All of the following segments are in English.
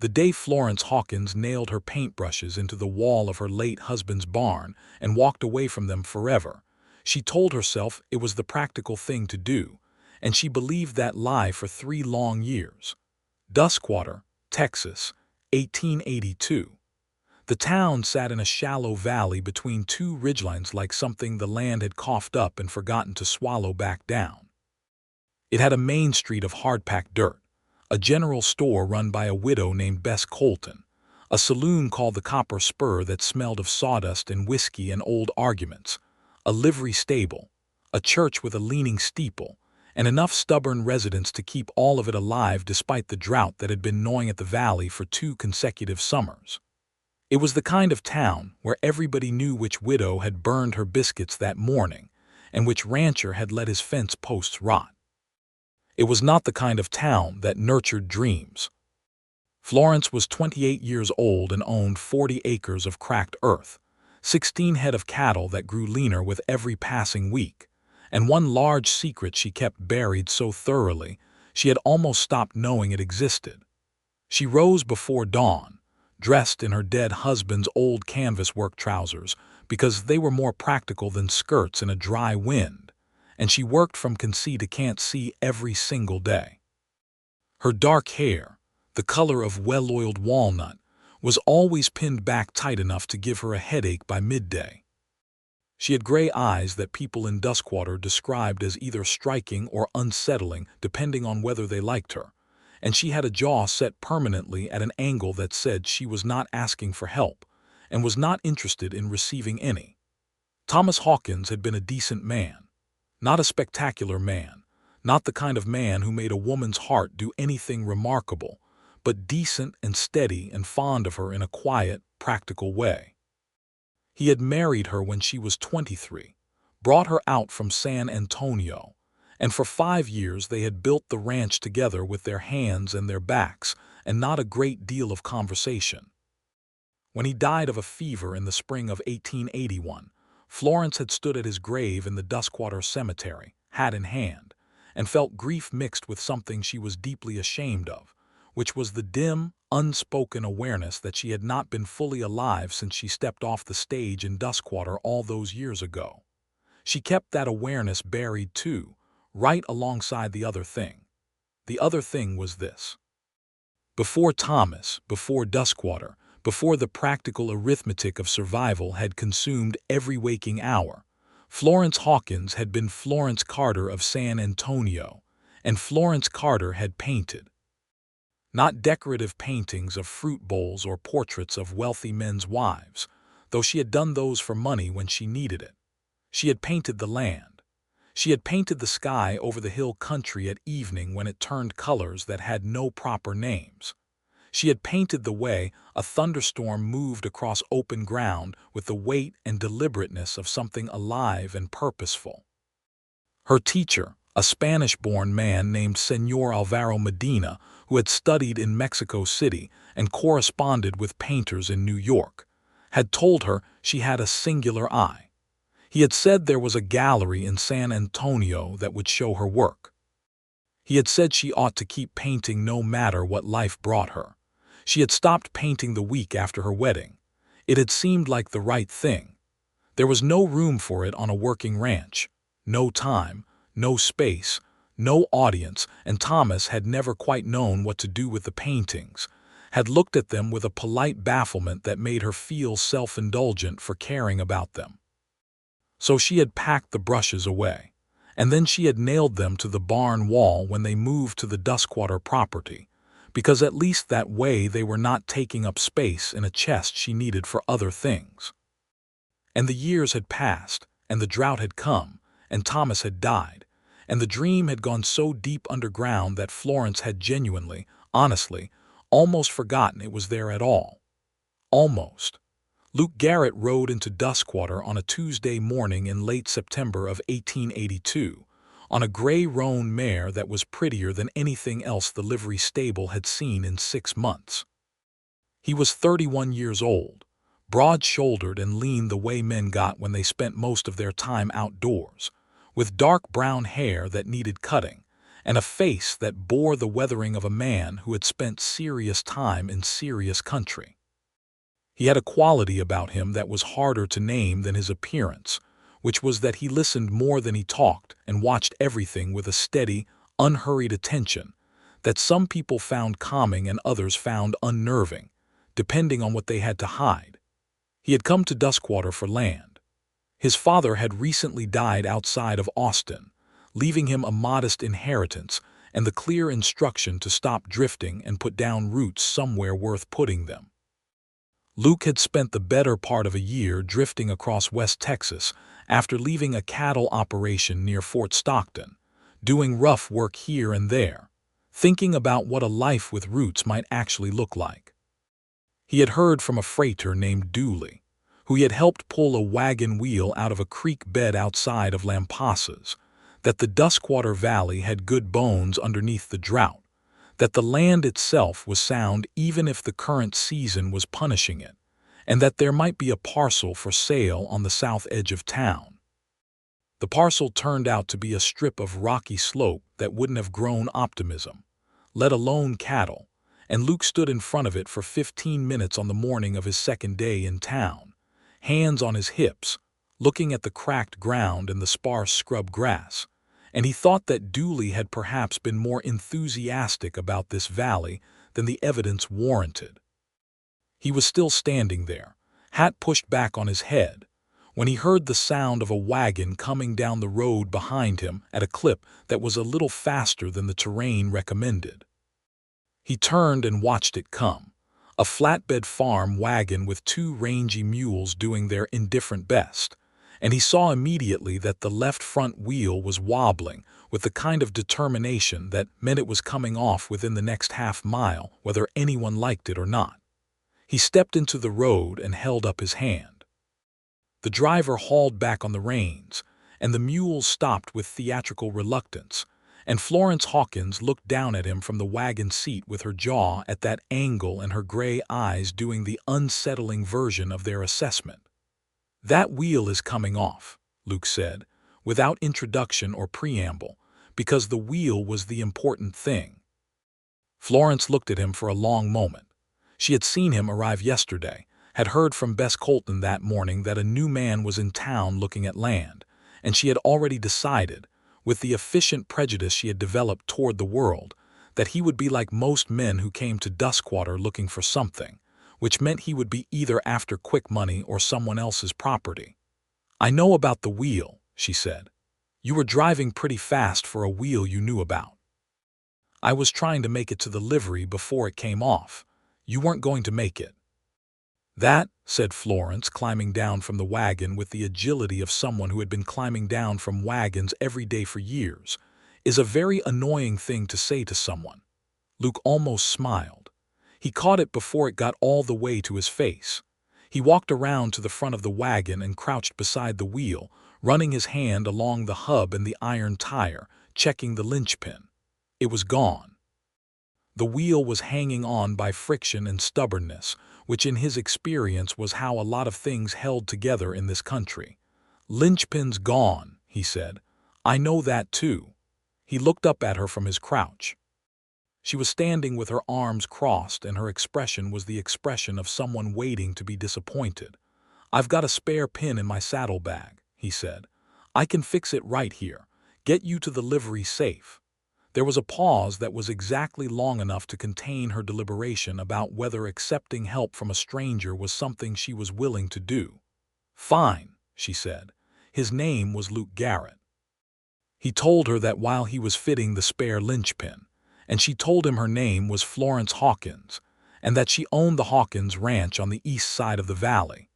The day Florence Hawkins nailed her paintbrushes into the wall of her late husband's barn and walked away from them forever, she told herself it was the practical thing to do, and she believed that lie for 3 long years. Duskwater, Texas, 1882. The town sat in a shallow valley between 2 ridgelines like something the land had coughed up and forgotten to swallow back down. It had a main street of hard-packed dirt, a general store run by a widow named Bess Colton, a saloon called the Copper Spur that smelled of sawdust and whiskey and old arguments, a livery stable, a church with a leaning steeple, and enough stubborn residents to keep all of it alive despite the drought that had been gnawing at the valley for 2 consecutive summers. It was the kind of town where everybody knew which widow had burned her biscuits that morning and which rancher had let his fence posts rot. It was not the kind of town that nurtured dreams. Florence was 28 years old and owned 40 acres of cracked earth, 16 head of cattle that grew leaner with every passing week, and one large secret she kept buried so thoroughly she had almost stopped knowing it existed. She rose before dawn, dressed in her dead husband's old canvas work trousers because they were more practical than skirts in a dry wind, and she worked from can-see to can't-see every single day. Her dark hair, the color of well-oiled walnut, was always pinned back tight enough to give her a headache by midday. She had gray eyes that people in Duskwater described as either striking or unsettling depending on whether they liked her, and she had a jaw set permanently at an angle that said she was not asking for help and was not interested in receiving any. Thomas Hawkins had been a decent man. Not a spectacular man, not the kind of man who made a woman's heart do anything remarkable, but decent and steady and fond of her in a quiet, practical way. He had married her when she was 23, brought her out from San Antonio, and for 5 years they had built the ranch together with their hands and their backs and not a great deal of conversation. When he died of a fever in the spring of 1881, Florence had stood at his grave in the Duskwater cemetery, hat in hand, and felt grief mixed with something she was deeply ashamed of, which was the dim, unspoken awareness that she had not been fully alive since she stepped off the stage in Duskwater all those years ago. She kept that awareness buried too, right alongside the other thing. The other thing was this. Before Thomas, before Duskwater, before the practical arithmetic of survival had consumed every waking hour, Florence Hawkins had been Florence Carter of San Antonio, and Florence Carter had painted. Not decorative paintings of fruit bowls or portraits of wealthy men's wives, though she had done those for money when she needed it. She had painted the land. She had painted the sky over the hill country at evening when it turned colors that had no proper names. She had painted the way a thunderstorm moved across open ground with the weight and deliberateness of something alive and purposeful. Her teacher, a Spanish-born man named Señor Alvaro Medina, who had studied in Mexico City and corresponded with painters in New York, had told her she had a singular eye. He had said there was a gallery in San Antonio that would show her work. He had said she ought to keep painting no matter what life brought her. She had stopped painting the week after her wedding. It had seemed like the right thing. There was no room for it on a working ranch, no time, no space, no audience, and Thomas had never quite known what to do with the paintings, had looked at them with a polite bafflement that made her feel self-indulgent for caring about them. So she had packed the brushes away, and then she had nailed them to the barn wall when they moved to the Duskwater property, because at least that way they were not taking up space in a chest she needed for other things. And the years had passed, and the drought had come, and Thomas had died, and the dream had gone so deep underground that Florence had genuinely, honestly, almost forgotten it was there at all. Almost. Luke Garrett rode into Duskwater on a Tuesday morning in late September of 1882, on a gray roan mare that was prettier than anything else the livery stable had seen in 6 months. He was 31 years old, broad-shouldered and lean the way men got when they spent most of their time outdoors, with dark brown hair that needed cutting, and a face that bore the weathering of a man who had spent serious time in serious country. He had a quality about him that was harder to name than his appearance, which was that he listened more than he talked and watched everything with a steady, unhurried attention that some people found calming and others found unnerving, depending on what they had to hide. He had come to Duskwater for land. His father had recently died outside of Austin, leaving him a modest inheritance and the clear instruction to stop drifting and put down roots somewhere worth putting them. Luke had spent the better part of a year drifting across West Texas after leaving a cattle operation near Fort Stockton, doing rough work here and there, thinking about what a life with roots might actually look like. He had heard from a freighter named Dooley, who he had helped pull a wagon wheel out of a creek bed outside of Lampasas, that the Duskwater Valley had good bones underneath the drought, that the land itself was sound even if the current season was punishing it, and that there might be a parcel for sale on the south edge of town. The parcel turned out to be a strip of rocky slope that wouldn't have grown optimism, let alone cattle, and Luke stood in front of it for 15 minutes on the morning of his second day in town, hands on his hips, looking at the cracked ground and the sparse scrub grass, and he thought that Dooley had perhaps been more enthusiastic about this valley than the evidence warranted. He was still standing there, hat pushed back on his head, when he heard the sound of a wagon coming down the road behind him at a clip that was a little faster than the terrain recommended. He turned and watched it come, a flatbed farm wagon with two rangy mules doing their indifferent best, and he saw immediately that the left front wheel was wobbling with the kind of determination that meant it was coming off within the next half-mile whether anyone liked it or not. He stepped into the road and held up his hand. The driver hauled back on the reins, and the mules stopped with theatrical reluctance, and Florence Hawkins looked down at him from the wagon seat with her jaw at that angle and her gray eyes doing the unsettling version of their assessment. "That wheel is coming off," Luke said, without introduction or preamble, because the wheel was the important thing. Florence looked at him for a long moment. She had seen him arrive yesterday, had heard from Bess Colton that morning that a new man was in town looking at land, and she had already decided, with the efficient prejudice she had developed toward the world, that he would be like most men who came to Duskwater looking for something, which meant he would be either after quick money or someone else's property. "I know about the wheel," she said. "You were driving pretty fast for a wheel you knew about." "I was trying to make it to the livery before it came off. You weren't going to make it." "That," said Florence, climbing down from the wagon with the agility of someone who had been climbing down from wagons every day for years, "is a very annoying thing to say to someone." Luke almost smiled. He caught it before it got all the way to his face. He walked around to the front of the wagon and crouched beside the wheel, running his hand along the hub and the iron tire, checking the linchpin. It was gone. The wheel was hanging on by friction and stubbornness, which in his experience was how a lot of things held together in this country. "Linchpin's gone," he said. "I know that too." He looked up at her from his crouch. She was standing with her arms crossed, and her expression was the expression of someone waiting to be disappointed. "I've got a spare pin in my saddlebag," he said. "I can fix it right here. Get you to the livery safe." There was a pause that was exactly long enough to contain her deliberation about whether accepting help from a stranger was something she was willing to do. "Fine," she said. His name was Luke Garrett. He told her that while he was fitting the spare linchpin, and she told him her name was Florence Hawkins, and that she owned the Hawkins Ranch on the east side of the valley.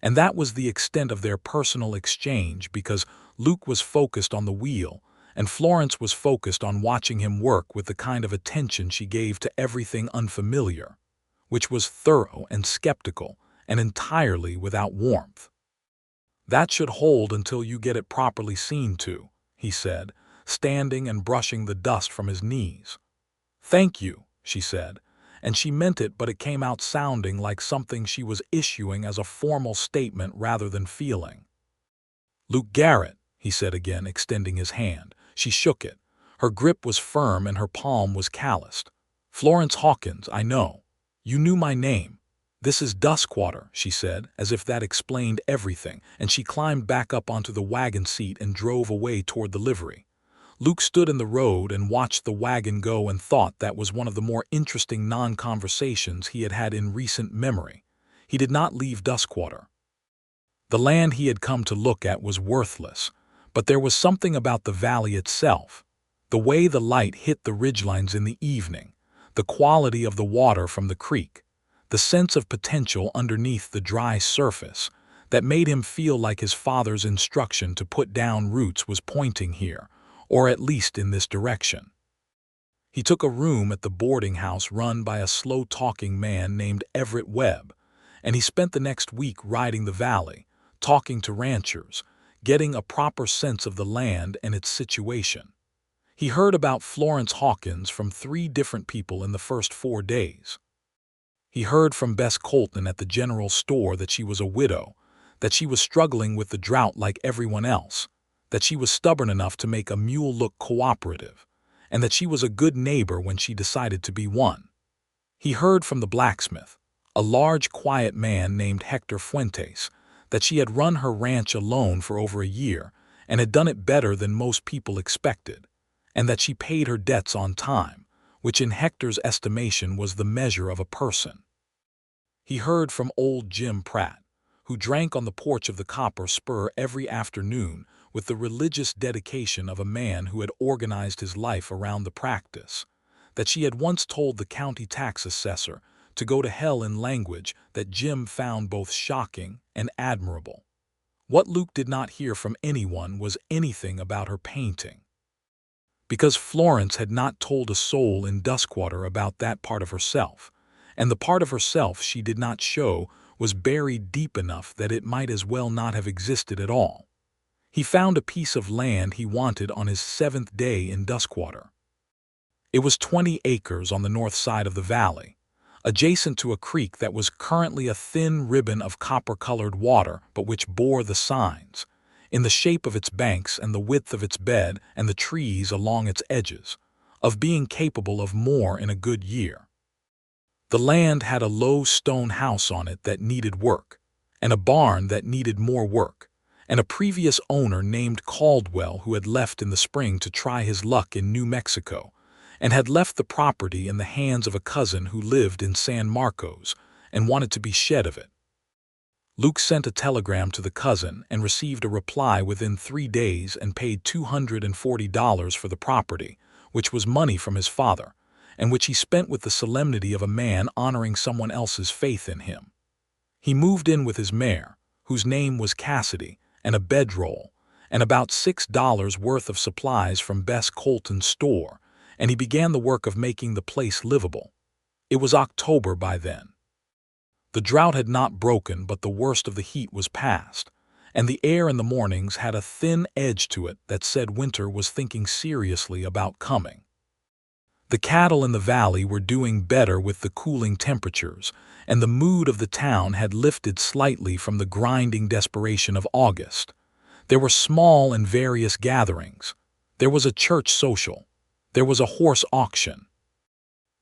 And that was the extent of their personal exchange, because Luke was focused on the wheel, and Florence was focused on watching him work with the kind of attention she gave to everything unfamiliar, which was thorough and skeptical and entirely without warmth. "That should hold until you get it properly seen to," he said, standing and brushing the dust from his knees. "Thank you," she said, and she meant it, but it came out sounding like something she was issuing as a formal statement rather than feeling. "Luke Garrett," he said again, extending his hand. She shook it. Her grip was firm and her palm was calloused. "Florence Hawkins, I know. You knew my name. This is Duskwater," she said, as if that explained everything, and she climbed back up onto the wagon seat and drove away toward the livery. Luke stood in the road and watched the wagon go and thought that was one of the more interesting non-conversations he had had in recent memory. He did not leave Duskwater. The land he had come to look at was worthless, but there was something about the valley itself. The way the light hit the ridgelines in the evening, the quality of the water from the creek, the sense of potential underneath the dry surface, that made him feel like his father's instruction to put down roots was pointing here, or at least in this direction. He took a room at the boarding house run by a slow-talking man named Everett Webb, and he spent the next week riding the valley, talking to ranchers, getting a proper sense of the land and its situation. He heard about Florence Hawkins from 3 different people in the first 4 days. He heard from Bess Colton at the general store that she was a widow, that she was struggling with the drought like everyone else, that she was stubborn enough to make a mule look cooperative, and that she was a good neighbor when she decided to be one. He heard from the blacksmith, a large, quiet man named Hector Fuentes, that she had run her ranch alone for over a year and had done it better than most people expected, and that she paid her debts on time, which in Hector's estimation was the measure of a person. He heard from old Jim Pratt, who drank on the porch of the Copper Spur every afternoon with the religious dedication of a man who had organized his life around the practice, that she had once told the county tax assessor to go to hell in language that Jim found both shocking and admirable. What Luke did not hear from anyone was anything about her painting, because Florence had not told a soul in Duskwater about that part of herself, and the part of herself she did not show was buried deep enough that it might as well not have existed at all. He found a piece of land he wanted on his 7th day in Duskwater. It was 20 acres on the north side of the valley, adjacent to a creek that was currently a thin ribbon of copper-colored water but which bore the signs, in the shape of its banks and the width of its bed and the trees along its edges, of being capable of more in a good year. The land had a low stone house on it that needed work, and a barn that needed more work, and a previous owner named Caldwell who had left in the spring to try his luck in New Mexico, and had left the property in the hands of a cousin who lived in San Marcos and wanted to be shed of it. Luke sent a telegram to the cousin and received a reply within 3 days and paid $240 for the property, which was money from his father, and which he spent with the solemnity of a man honoring someone else's faith in him. He moved in with his mare, whose name was Cassidy, and a bedroll, and about $6 worth of supplies from Bess Colton's store, and he began the work of making the place livable. It was October by then. The drought had not broken, but the worst of the heat was past, and the air in the mornings had a thin edge to it that said winter was thinking seriously about coming. The cattle in the valley were doing better with the cooling temperatures, and the mood of the town had lifted slightly from the grinding desperation of August. There were small and various gatherings. There was a church social. There was a horse auction.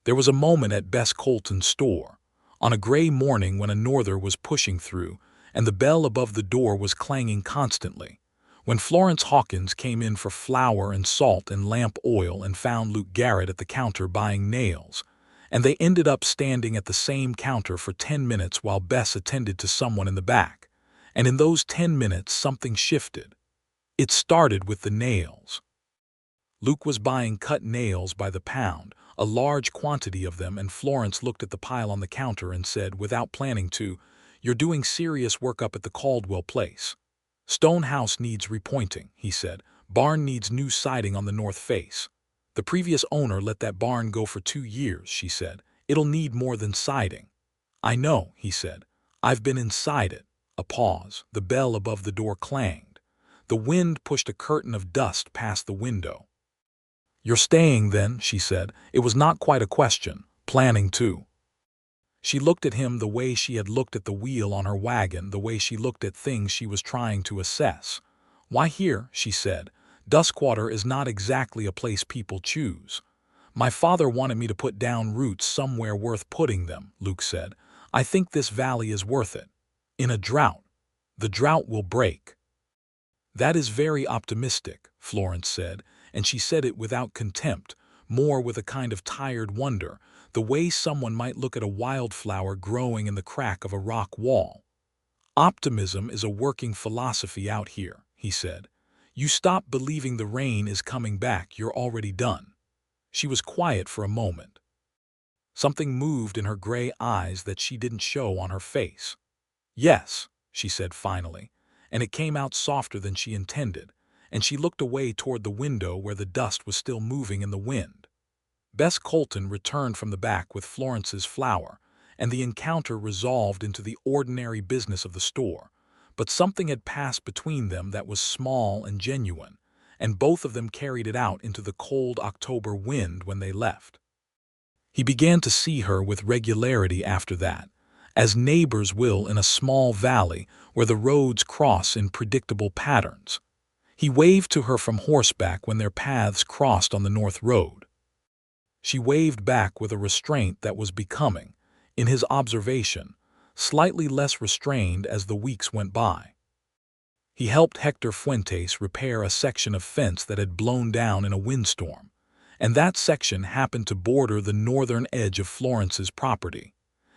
There was a moment at Bess Colton's store, on a gray morning when a norther was pushing through, and the bell above the door was clanging constantly, when Florence Hawkins came in for flour and salt and lamp oil and found Luke Garrett at the counter buying nails, and they ended up standing at the same counter for 10 minutes while Bess attended to someone in the back, and in those 10 minutes something shifted. It started with the nails. Luke was buying cut nails by the pound, a large quantity of them, and Florence looked at the pile on the counter and said, without planning to, "You're doing serious work up at the Caldwell place." "Stone house needs repointing," he said. "Barn needs new siding on the north face." "The previous owner let that barn go for 2 years," she said. "It'll need more than siding." "I know," he said. "I've been inside it." A pause. The bell above the door clanged. The wind pushed a curtain of dust past the window. "You're staying then," she said. It was not quite a question. "Planning to." She looked at him the way she had looked at the wheel on her wagon, the way she looked at things she was trying to assess. "Why here?" she said. Duskwater is not exactly a place people choose. My father wanted me to put down roots somewhere worth putting them, Luke said. I think this valley is worth it. In a drought, the drought will break. That is very optimistic, Florence said, and she said it without contempt, more with a kind of tired wonder, the way someone might look at a wildflower growing in the crack of a rock wall. Optimism is a working philosophy out here, he said. You stop believing the rain is coming back, you're already done. She was quiet for a moment. Something moved in her gray eyes that she didn't show on her face. Yes, she said finally, and it came out softer than she intended, and she looked away toward the window where the dust was still moving in the wind. Bess Colton returned from the back with Florence's flour, and the encounter resolved into the ordinary business of the store. But something had passed between them that was small and genuine, and both of them carried it out into the cold October wind when they left. He began to see her with regularity after that, as neighbors will in a small valley where the roads cross in predictable patterns. He waved to her from horseback when their paths crossed on the north road. She waved back with a restraint that was becoming, in his observation, slightly less restrained as the weeks went by. He helped Hector Fuentes repair a section of fence that had blown down in a windstorm, and that section happened to border the northern edge of Florence's property.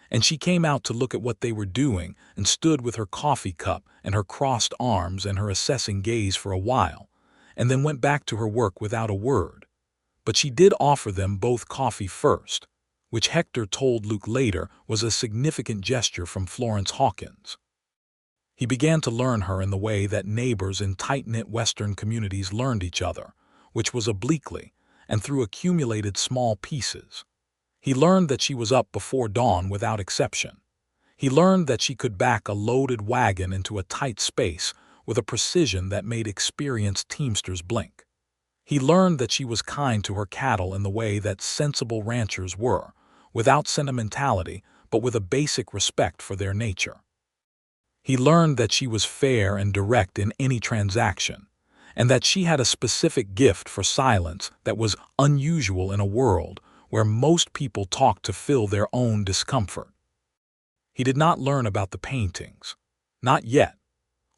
And she came out to look at what they were doing and stood with her coffee cup and her crossed arms and her assessing gaze for a while, and then went back to her work without a word. But she did offer them both coffee first, which Hector told Luke later was a significant gesture from Florence Hawkins. He began to learn her in the way that neighbors in tight-knit Western communities learned each other, which was obliquely, and through accumulated small pieces. He learned that she was up before dawn without exception. He learned that she could back a loaded wagon into a tight space with a precision that made experienced teamsters blink. He learned that she was kind to her cattle in the way that sensible ranchers were, without sentimentality, but with a basic respect for their nature. He learned that she was fair and direct in any transaction, and that she had a specific gift for silence that was unusual in a world where most people talked to fill their own discomfort. He did not learn about the paintings. Not yet.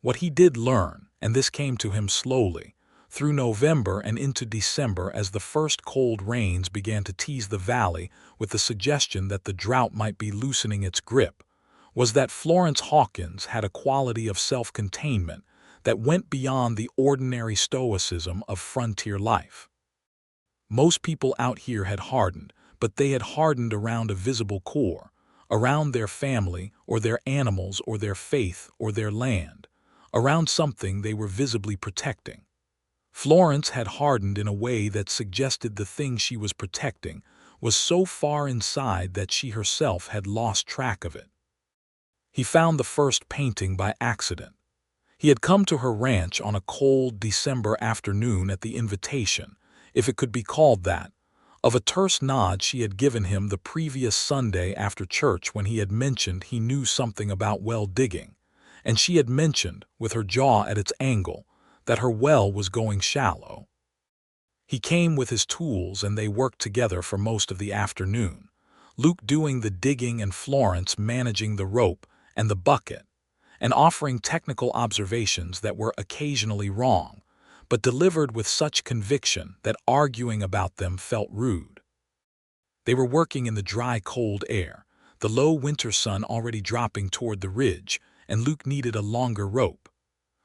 What he did learn, and this came to him slowly, through November and into December as the first cold rains began to tease the valley with the suggestion that the drought might be loosening its grip, was that Florence Hawkins had a quality of self-containment that went beyond the ordinary stoicism of frontier life. Most people out here had hardened, but they had hardened around a visible core, around their family or their animals or their faith or their land, around something they were visibly protecting. Florence had hardened in a way that suggested the thing she was protecting was so far inside that she herself had lost track of it. He found the first painting by accident. He had come to her ranch on a cold December afternoon at the invitation, if it could be called that, of a terse nod she had given him the previous Sunday after church when he had mentioned he knew something about well digging, and she had mentioned, with her jaw at its angle, that her well was going shallow. He came with his tools and they worked together for most of the afternoon, Luke doing the digging and Florence managing the rope and the bucket, and offering technical observations that were occasionally wrong, but delivered with such conviction that arguing about them felt rude. They were working in the dry, cold air, the low winter sun already dropping toward the ridge, and Luke needed a longer rope.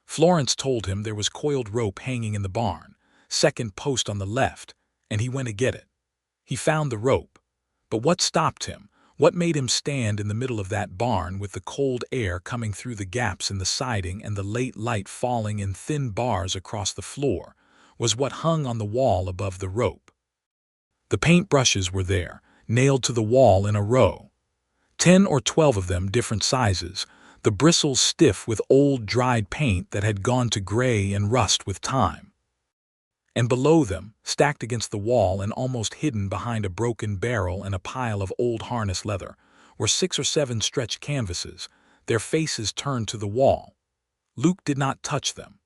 Florence told him there was coiled rope hanging in the barn, second post on the left, and he went to get it. He found the rope. But what stopped him, what made him stand in the middle of that barn with the cold air coming through the gaps in the siding and the late light falling in thin bars across the floor, was what hung on the wall above the rope. The paintbrushes were there, nailed to the wall in a row. 10 or 12 of them different sizes, the bristles stiff with old dried paint that had gone to gray and rust with time. And below them, stacked against the wall and almost hidden behind a broken barrel and a pile of old harness leather, were 6 or 7 stretched canvases, their faces turned to the wall. Luke did not touch them.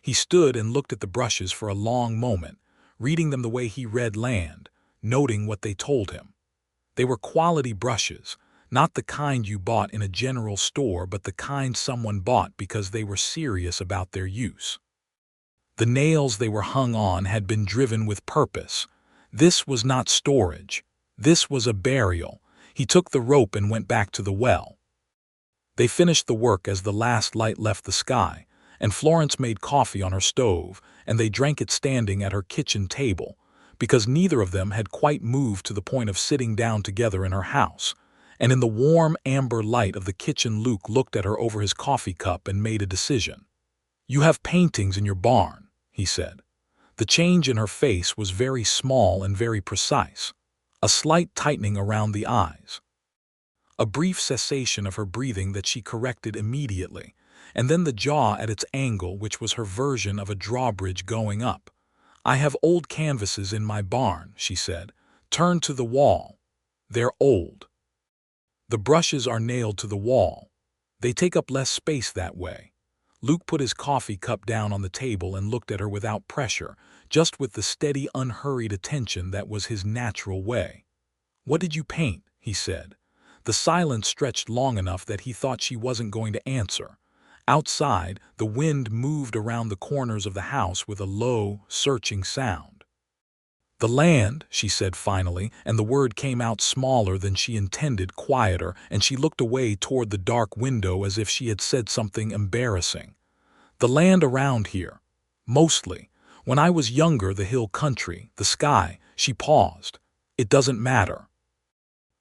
He stood and looked at the brushes for a long moment, reading them the way he read land, noting what they told him. They were quality brushes, not the kind you bought in a general store, but the kind someone bought because they were serious about their use. The nails they were hung on had been driven with purpose. This was not storage. This was a burial. He took the rope and went back to the well. They finished the work as the last light left the sky, and Florence made coffee on her stove, and they drank it standing at her kitchen table, because neither of them had quite moved to the point of sitting down together in her house. And in the warm amber light of the kitchen, Luke looked at her over his coffee cup and made a decision. "You have paintings in your barn," he said. The change in her face was very small and very precise, a slight tightening around the eyes, a brief cessation of her breathing that she corrected immediately, and then the jaw at its angle, which was her version of a drawbridge going up. "I have old canvases in my barn," she said. "Turned to the wall. They're old. The brushes are nailed to the wall. They take up less space that way." Luke put his coffee cup down on the table and looked at her without pressure, just with the steady, unhurried attention that was his natural way. "What did you paint?" he said. The silence stretched long enough that he thought she wasn't going to answer. Outside, the wind moved around the corners of the house with a low, searching sound. "The land," she said finally, and the word came out smaller than she intended, quieter, and she looked away toward the dark window as if she had said something embarrassing. "The land around here. Mostly. When I was younger, the hill country, the sky." She paused. "It doesn't matter."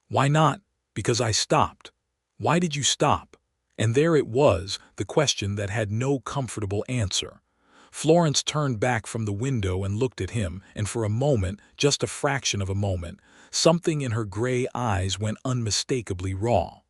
"Why not?" "Because I stopped." "Why did you stop?" And there it was, the question that had no comfortable answer. Florence turned back from the window and looked at him, and for a moment, just a fraction of a moment, something in her gray eyes went unmistakably raw.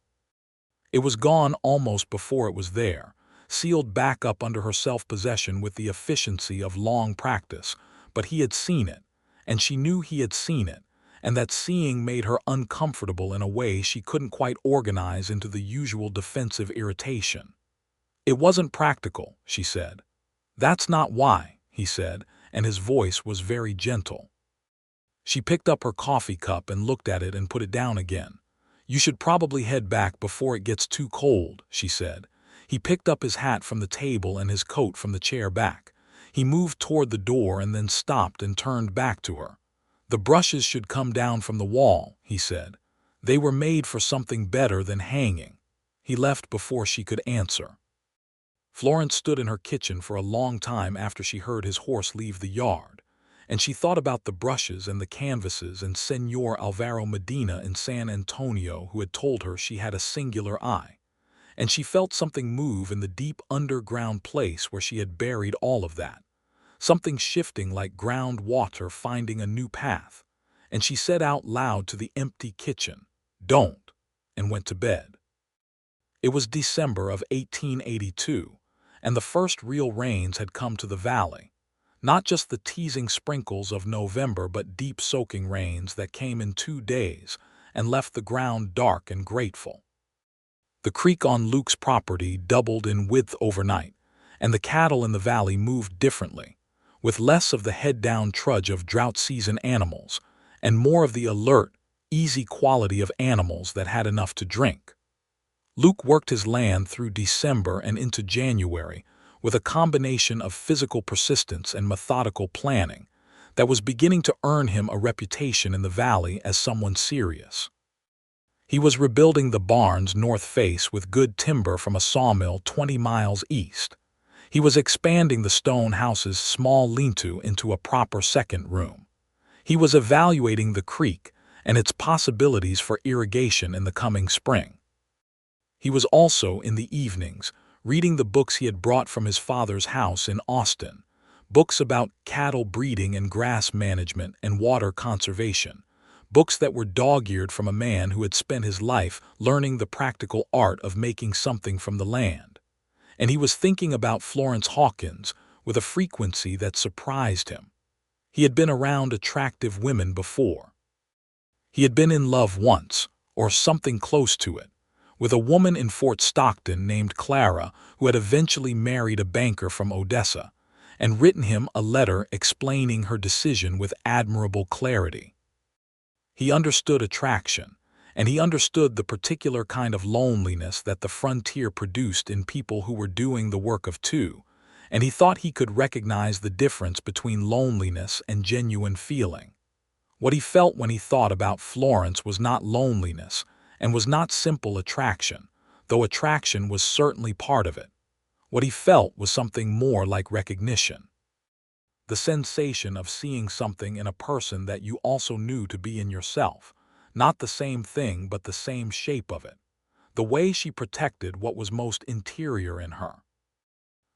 It was gone almost before it was there, sealed back up under her self-possession with the efficiency of long practice, but he had seen it, and she knew he had seen it, and that seeing made her uncomfortable in a way she couldn't quite organize into the usual defensive irritation. "It wasn't practical," she said. "That's not why," he said, and his voice was very gentle. She picked up her coffee cup and looked at it and put it down again. "You should probably head back before it gets too cold," she said. He picked up his hat from the table and his coat from the chair back. He moved toward the door and then stopped and turned back to her. "The brushes should come down from the wall," he said. "They were made for something better than hanging." He left before she could answer. Florence stood in her kitchen for a long time after she heard his horse leave the yard, and she thought about the brushes and the canvases and Señor Alvaro Medina in San Antonio, who had told her she had a singular eye, and she felt something move in the deep underground place where she had buried all of that. Something shifting like ground water finding a new path, and she said out loud to the empty kitchen, "Don't," and went to bed. It was December of 1882, and the first real rains had come to the valley. Not just the teasing sprinkles of November, but deep soaking rains that came in 2 days and left the ground dark and grateful. The creek on Luke's property doubled in width overnight, and the cattle in the valley moved differently, with less of the head-down trudge of drought-season animals, and more of the alert, easy quality of animals that had enough to drink. Luke worked his land through December and into January with a combination of physical persistence and methodical planning that was beginning to earn him a reputation in the valley as someone serious. He was rebuilding the barn's north face with good timber from a sawmill 20 miles east. He was expanding the stone house's small lean-to into a proper second room. He was evaluating the creek and its possibilities for irrigation in the coming spring. He was also, in the evenings, reading the books he had brought from his father's house in Austin, books about cattle breeding and grass management and water conservation, books that were dog-eared from a man who had spent his life learning the practical art of making something from the land. And he was thinking about Florence Hawkins with a frequency that surprised him. He had been around attractive women before. He had been in love once, or something close to it, with a woman in Fort Stockton named Clara who had eventually married a banker from Odessa, and written him a letter explaining her decision with admirable clarity. He understood attraction, and he understood the particular kind of loneliness that the frontier produced in people who were doing the work of two, and he thought he could recognize the difference between loneliness and genuine feeling. What he felt when he thought about Florence was not loneliness, and was not simple attraction, though attraction was certainly part of it. What he felt was something more like recognition. The sensation of seeing something in a person that you also knew to be in yourself, not the same thing but the same shape of it. The way she protected what was most interior in her.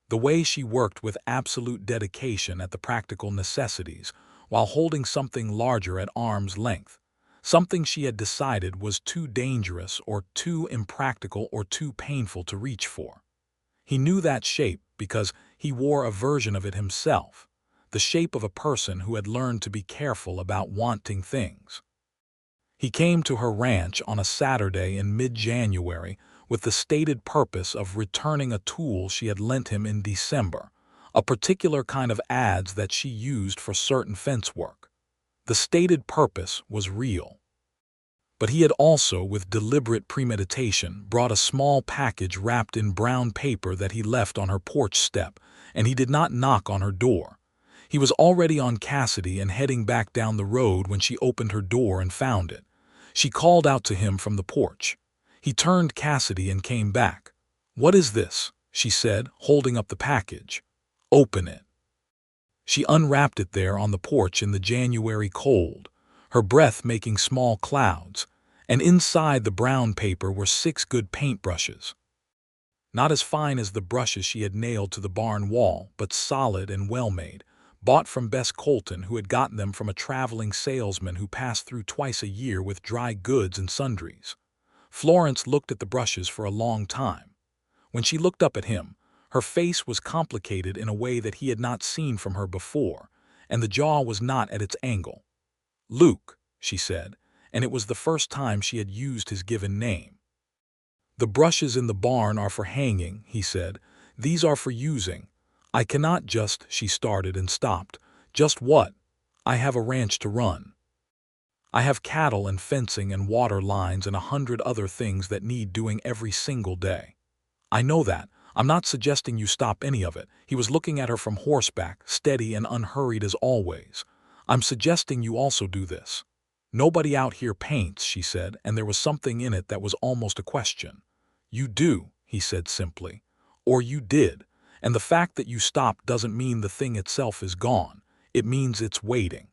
The way she worked with absolute dedication at the practical necessities, while holding something larger at arm's length, something she had decided was too dangerous or too impractical or too painful to reach for. He knew that shape because he wore a version of it himself, the shape of a person who had learned to be careful about wanting things. He came to her ranch on a Saturday in mid-January with the stated purpose of returning a tool she had lent him in December, a particular kind of adze that she used for certain fence work. The stated purpose was real. But he had also, with deliberate premeditation, brought a small package wrapped in brown paper that he left on her porch step, and he did not knock on her door. He was already on Cassidy and heading back down the road when she opened her door and found it. She called out to him from the porch. He turned Cassidy and came back. "What is this?" she said, holding up the package. "Open it." She unwrapped it there on the porch in the January cold, her breath making small clouds, and inside the brown paper were 6 good paintbrushes. Not as fine as the brushes she had nailed to the barn wall, but solid and well-made, bought from Bess Colton, who had gotten them from a traveling salesman who passed through twice a year with dry goods and sundries. Florence looked at the brushes for a long time. When she looked up at him, her face was complicated in a way that he had not seen from her before, and the jaw was not at its angle. "Luke," she said, and it was the first time she had used his given name. "The brushes in the barn are for hanging," he said. "These are for using. I cannot just—" she started and stopped. "Just what? I have a ranch to run. I have cattle and fencing and water lines and 100 other things that need doing every single day. I know that. I'm not suggesting you stop any of it." He was looking at her from horseback, steady and unhurried as always. "I'm suggesting you also do this. Nobody out here paints," she said, and there was something in it that was almost a question. "You do," he said simply. "Or you did. And the fact that you stopped doesn't mean the thing itself is gone. It means it's waiting."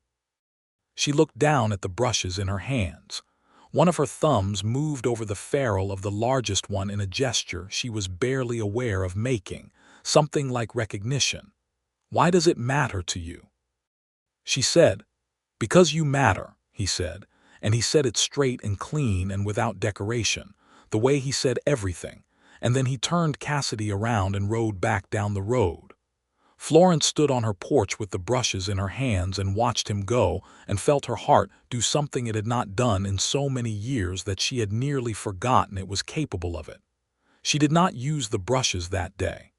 She looked down at the brushes in her hands. One of her thumbs moved over the ferrule of the largest one in a gesture she was barely aware of making, something like recognition. "Why does it matter to you?" She said. "Because you matter," he said, and he said it straight and clean and without decoration, the way he said everything, and then he turned Cassidy around and rode back down the road. Florence stood on her porch with the brushes in her hands and watched him go and felt her heart do something it had not done in so many years that she had nearly forgotten it was capable of it. She did not use the brushes that day.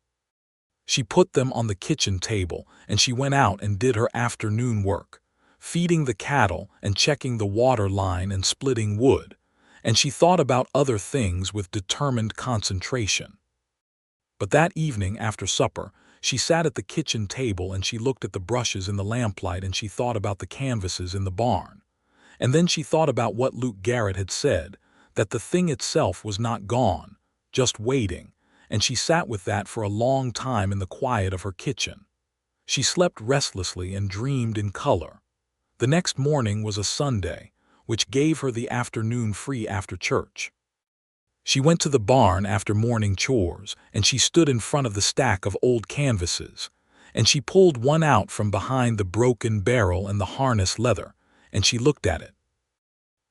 She put them on the kitchen table and she went out and did her afternoon work, feeding the cattle and checking the water line and splitting wood, and she thought about other things with determined concentration. But that evening after supper, she sat at the kitchen table and she looked at the brushes in the lamplight and she thought about the canvases in the barn. And then she thought about what Luke Garrett had said, that the thing itself was not gone, just waiting, and she sat with that for a long time in the quiet of her kitchen. She slept restlessly and dreamed in color. The next morning was a Sunday, which gave her the afternoon free after church. She went to the barn after morning chores, and she stood in front of the stack of old canvases, and she pulled one out from behind the broken barrel and the harness leather, and she looked at it.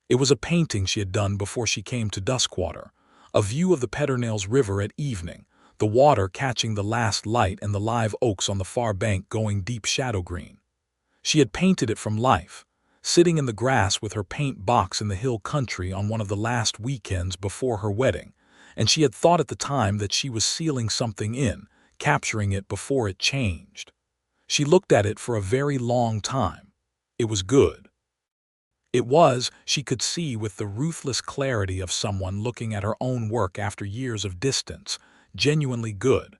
It was a painting she had done before she came to Duskwater, a view of the Pedernales River at evening, the water catching the last light and the live oaks on the far bank going deep shadow green. She had painted it from life, sitting in the grass with her paint box in the hill country on one of the last weekends before her wedding, and she had thought at the time that she was sealing something in, capturing it before it changed. She looked at it for a very long time. It was good. It was, she could see with the ruthless clarity of someone looking at her own work after years of distance, genuinely good.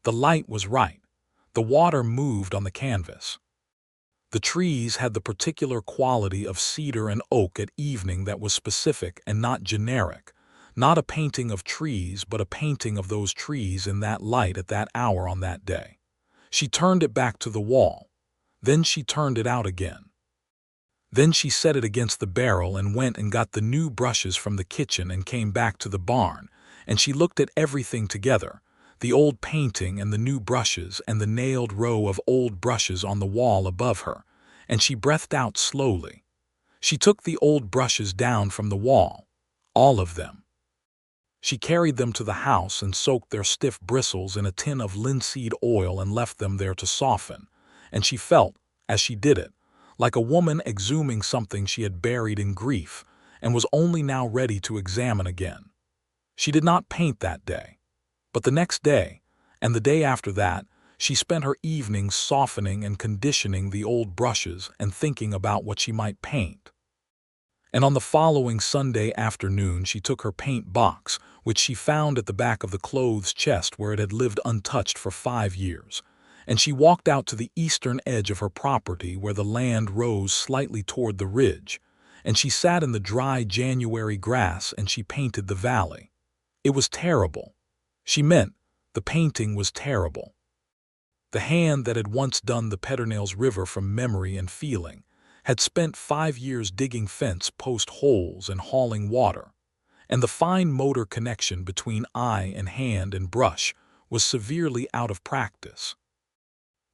The light was right. The water moved on the canvas. The trees had the particular quality of cedar and oak at evening that was specific and not generic. Not a painting of trees, but a painting of those trees in that light at that hour on that day. She turned it back to the wall. Then she turned it out again. Then she set it against the barrel and went and got the new brushes from the kitchen and came back to the barn, and she looked at everything together, the old painting and the new brushes and the nailed row of old brushes on the wall above her, and she breathed out slowly. She took the old brushes down from the wall, all of them. She carried them to the house and soaked their stiff bristles in a tin of linseed oil and left them there to soften, and she felt, as she did it, like a woman exhuming something she had buried in grief and was only now ready to examine again. She did not paint that day, but the next day, and the day after that, she spent her evenings softening and conditioning the old brushes and thinking about what she might paint. And on the following Sunday afternoon she took her paint box, which she found at the back of the clothes chest where it had lived untouched for 5 years, and she walked out to the eastern edge of her property where the land rose slightly toward the ridge, and she sat in the dry January grass and she painted the valley. It was terrible. She meant the painting was terrible. The hand that had once done the Pedernales River from memory and feeling had spent 5 years digging fence post holes and hauling water, and the fine motor connection between eye and hand and brush was severely out of practice.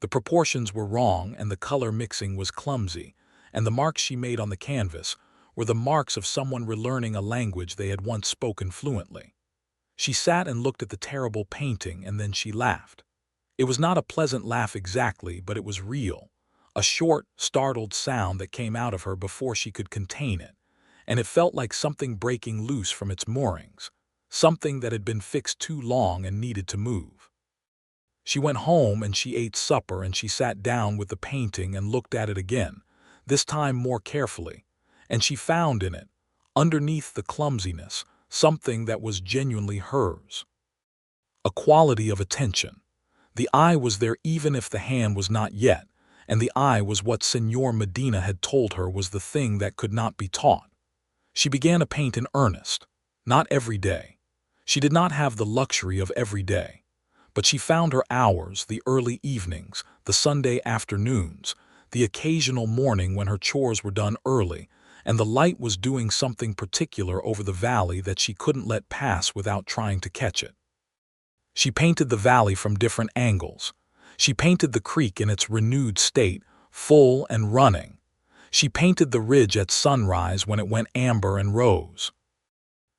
The proportions were wrong and the color mixing was clumsy, and the marks she made on the canvas were the marks of someone relearning a language they had once spoken fluently. She sat and looked at the terrible painting and then she laughed. It was not a pleasant laugh exactly, but it was real, a short, startled sound that came out of her before she could contain it, and it felt like something breaking loose from its moorings, something that had been fixed too long and needed to move. She went home and she ate supper and she sat down with the painting and looked at it again, this time more carefully, and she found in it, underneath the clumsiness, something that was genuinely hers. A quality of attention. The eye was there even if the hand was not yet, and the eye was what Señor Medina had told her was the thing that could not be taught. She began to paint in earnest, not every day. She did not have the luxury of every day. But she found her hours, the early evenings, the Sunday afternoons, the occasional morning when her chores were done early, and the light was doing something particular over the valley that she couldn't let pass without trying to catch it. She painted the valley from different angles. She painted the creek in its renewed state, full and running. She painted the ridge at sunrise when it went amber and rose.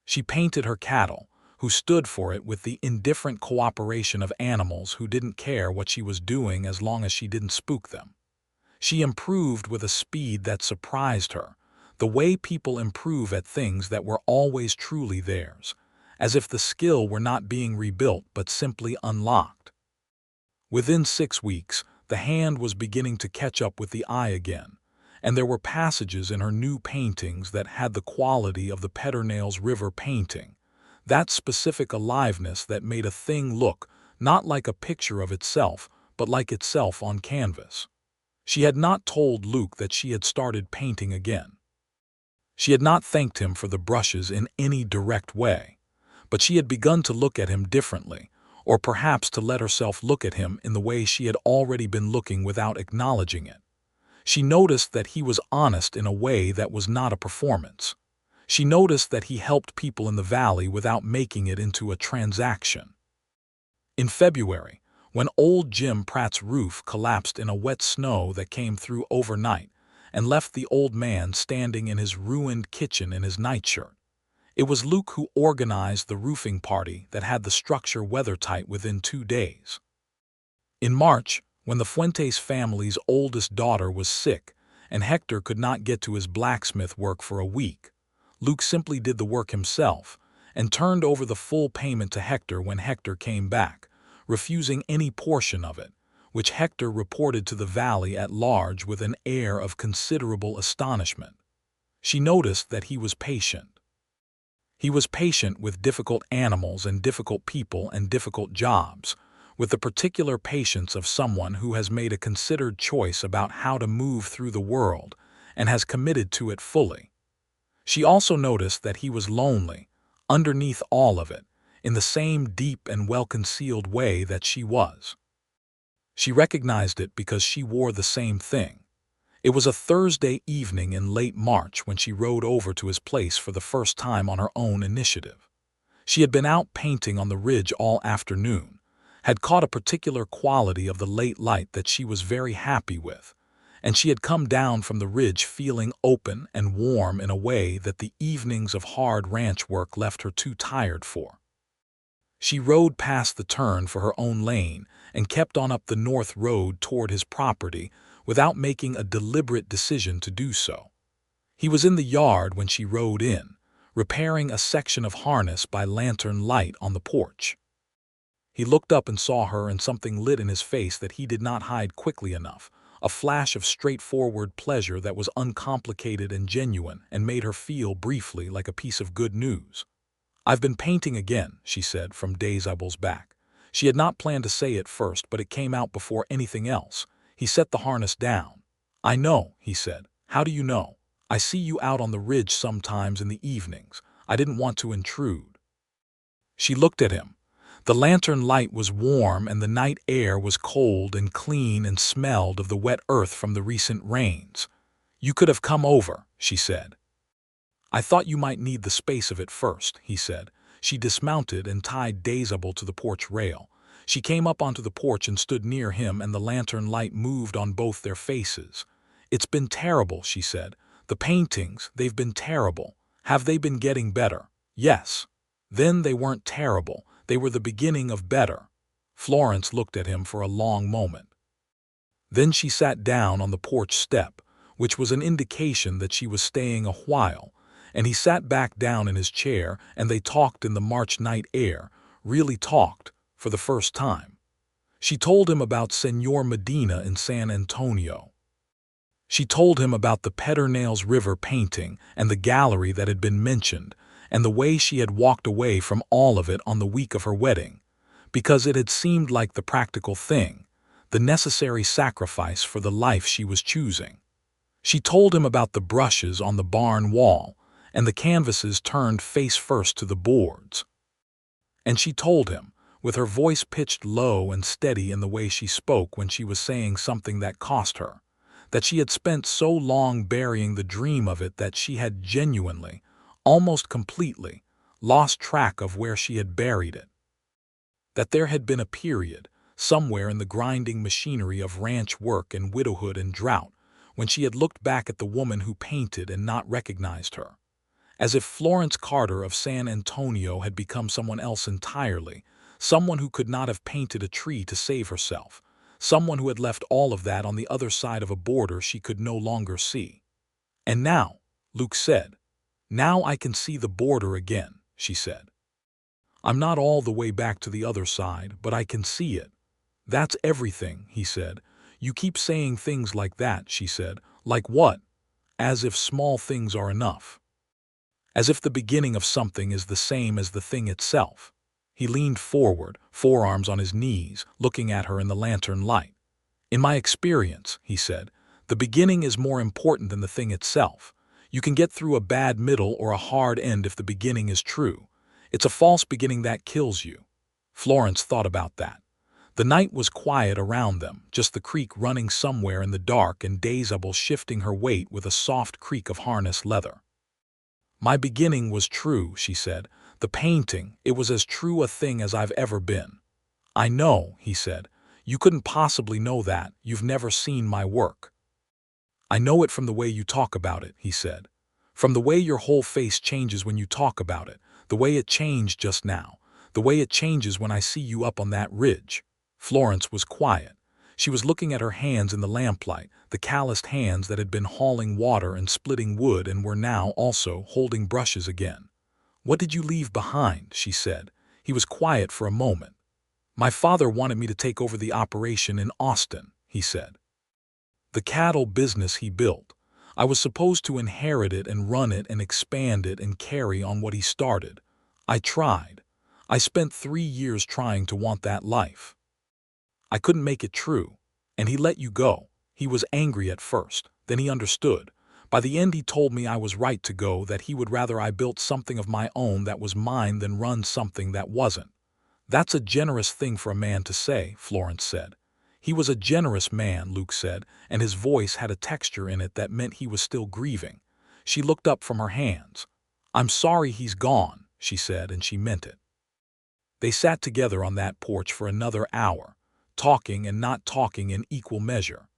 She painted her cattle, who stood for it with the indifferent cooperation of animals who didn't care what she was doing as long as she didn't spook them. She improved with a speed that surprised her, the way people improve at things that were always truly theirs, as if the skill were not being rebuilt but simply unlocked. Within 6 weeks, the hand was beginning to catch up with the eye again, and there were passages in her new paintings that had the quality of the Pedernales River painting, that specific aliveness that made a thing look not like a picture of itself, but like itself on canvas. She had not told Luke that she had started painting again. She had not thanked him for the brushes in any direct way, but she had begun to look at him differently, or perhaps to let herself look at him in the way she had already been looking without acknowledging it. She noticed that he was honest in a way that was not a performance. She noticed that he helped people in the valley without making it into a transaction. In February, when old Jim Pratt's roof collapsed in a wet snow that came through overnight and left the old man standing in his ruined kitchen in his nightshirt, it was Luke who organized the roofing party that had the structure weathertight within 2 days. In March, when the Fuentes family's oldest daughter was sick and Hector could not get to his blacksmith work for a week, Luke simply did the work himself and turned over the full payment to Hector when Hector came back, refusing any portion of it, which Hector reported to the valley at large with an air of considerable astonishment. She noticed that he was patient. He was patient with difficult animals and difficult people and difficult jobs, with the particular patience of someone who has made a considered choice about how to move through the world and has committed to it fully. She also noticed that he was lonely, underneath all of it, in the same deep and well-concealed way that she was. She recognized it because she wore the same thing. It was a Thursday evening in late March when she rode over to his place for the first time on her own initiative. She had been out painting on the ridge all afternoon, had caught a particular quality of the late light that she was very happy with, and she had come down from the ridge feeling open and warm in a way that the evenings of hard ranch work left her too tired for. She rode past the turn for her own lane and kept on up the north road toward his property without making a deliberate decision to do so. He was in the yard when she rode in, repairing a section of harness by lantern light on the porch. He looked up and saw her, and something lit in his face that he did not hide quickly enough, a flash of straightforward pleasure that was uncomplicated and genuine and made her feel briefly like a piece of good news. "I've been painting again," she said, from days back. She had not planned to say it first, but it came out before anything else. He set the harness down. "I know," he said. "How do you know? I see you out on the ridge sometimes in the evenings. I didn't want to intrude." She looked at him. The lantern light was warm and the night air was cold and clean and smelled of the wet earth from the recent rains. "You could have come over," she said. "I thought you might need the space of it first," he said. She dismounted and tied Dazable to the porch rail. She came up onto the porch and stood near him, and the lantern light moved on both their faces. "It's been terrible," she said. "The paintings, they've been terrible. Have they been getting better?" "Yes." "Then they weren't terrible. They were the beginning of better." Florence looked at him for a long moment. Then she sat down on the porch step, which was an indication that she was staying a while, and he sat back down in his chair, and they talked in the March night air, really talked, for the first time. She told him about Señor Medina in San Antonio. She told him about the Pedernales River painting and the gallery that had been mentioned, and the way she had walked away from all of it on the week of her wedding, because it had seemed like the practical thing, the necessary sacrifice for the life she was choosing. She told him about the brushes on the barn wall, and the canvases turned face first to the boards. And she told him, with her voice pitched low and steady in the way she spoke when she was saying something that cost her, that she had spent so long burying the dream of it that she had genuinely, almost completely, lost track of where she had buried it. That there had been a period, somewhere in the grinding machinery of ranch work and widowhood and drought, when she had looked back at the woman who painted and not recognized her. As if Florence Carter of San Antonio had become someone else entirely, someone who could not have painted a tree to save herself, someone who had left all of that on the other side of a border she could no longer see. "And now," Luke said, "now I can see the border again," she said. "I'm not all the way back to the other side, but I can see it." "That's everything," he said. "You keep saying things like that," she said. "Like what?" "As if small things are enough. As if the beginning of something is the same as the thing itself." He leaned forward, forearms on his knees, looking at her in the lantern light. "In my experience," he said, "the beginning is more important than the thing itself. You can get through a bad middle or a hard end if the beginning is true. It's a false beginning that kills you." Florence thought about that. The night was quiet around them, just the creek running somewhere in the dark and Dazable shifting her weight with a soft creak of harness leather. "My beginning was true," she said. "The painting, it was as true a thing as I've ever been." "I know," he said. "You couldn't possibly know that. You've never seen my work." "I know it from the way you talk about it," he said. "From the way your whole face changes when you talk about it, the way it changed just now, the way it changes when I see you up on that ridge." Florence was quiet. She was looking at her hands in the lamplight, the calloused hands that had been hauling water and splitting wood and were now also holding brushes again. "What did you leave behind?" she said. He was quiet for a moment. My father wanted me to take over the operation in Austin, he said. The cattle business he built. I was supposed to inherit it and run it and expand it and carry on what he started. I tried. I spent 3 years trying to want that life. I couldn't make it true. And he let you go. He was angry at first. Then he understood. By the end he told me I was right to go, that he would rather I built something of my own that was mine than run something that wasn't. That's a generous thing for a man to say, Florence said. He was a generous man, Luke said, and his voice had a texture in it that meant he was still grieving. She looked up from her hands. I'm sorry he's gone, she said, and she meant it. They sat together on that porch for another hour, talking and not talking in equal measure.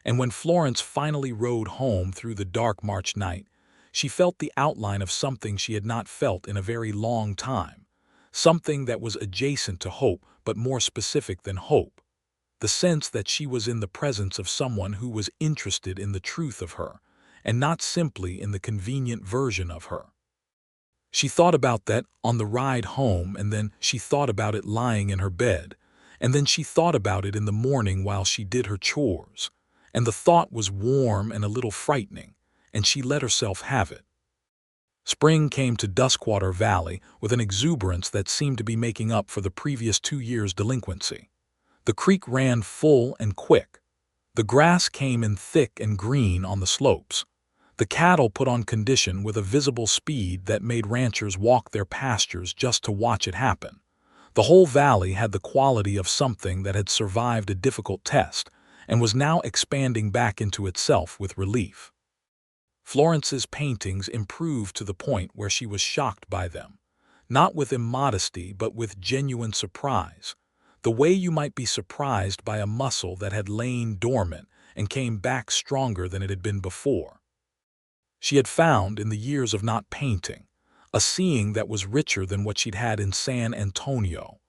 And when Florence finally rode home through the dark March night, she felt the outline of something she had not felt in a very long time, something that was adjacent to hope but more specific than hope, the sense that she was in the presence of someone who was interested in the truth of her, and not simply in the convenient version of her. She thought about that on the ride home, and then she thought about it lying in her bed, and then she thought about it in the morning while she did her chores, and the thought was warm and a little frightening, and she let herself have it. Spring came to Duskwater Valley with an exuberance that seemed to be making up for the previous 2 years' delinquency. The creek ran full and quick. The grass came in thick and green on the slopes. The cattle put on condition with a visible speed that made ranchers walk their pastures just to watch it happen. The whole valley had the quality of something that had survived a difficult test and was now expanding back into itself with relief. Florence's paintings improved to the point where she was shocked by them, not with immodesty but with genuine surprise, the way you might be surprised by a muscle that had lain dormant and came back stronger than it had been before. She had found, in the years of not painting, a seeing that was richer than what she'd had in San Antonio,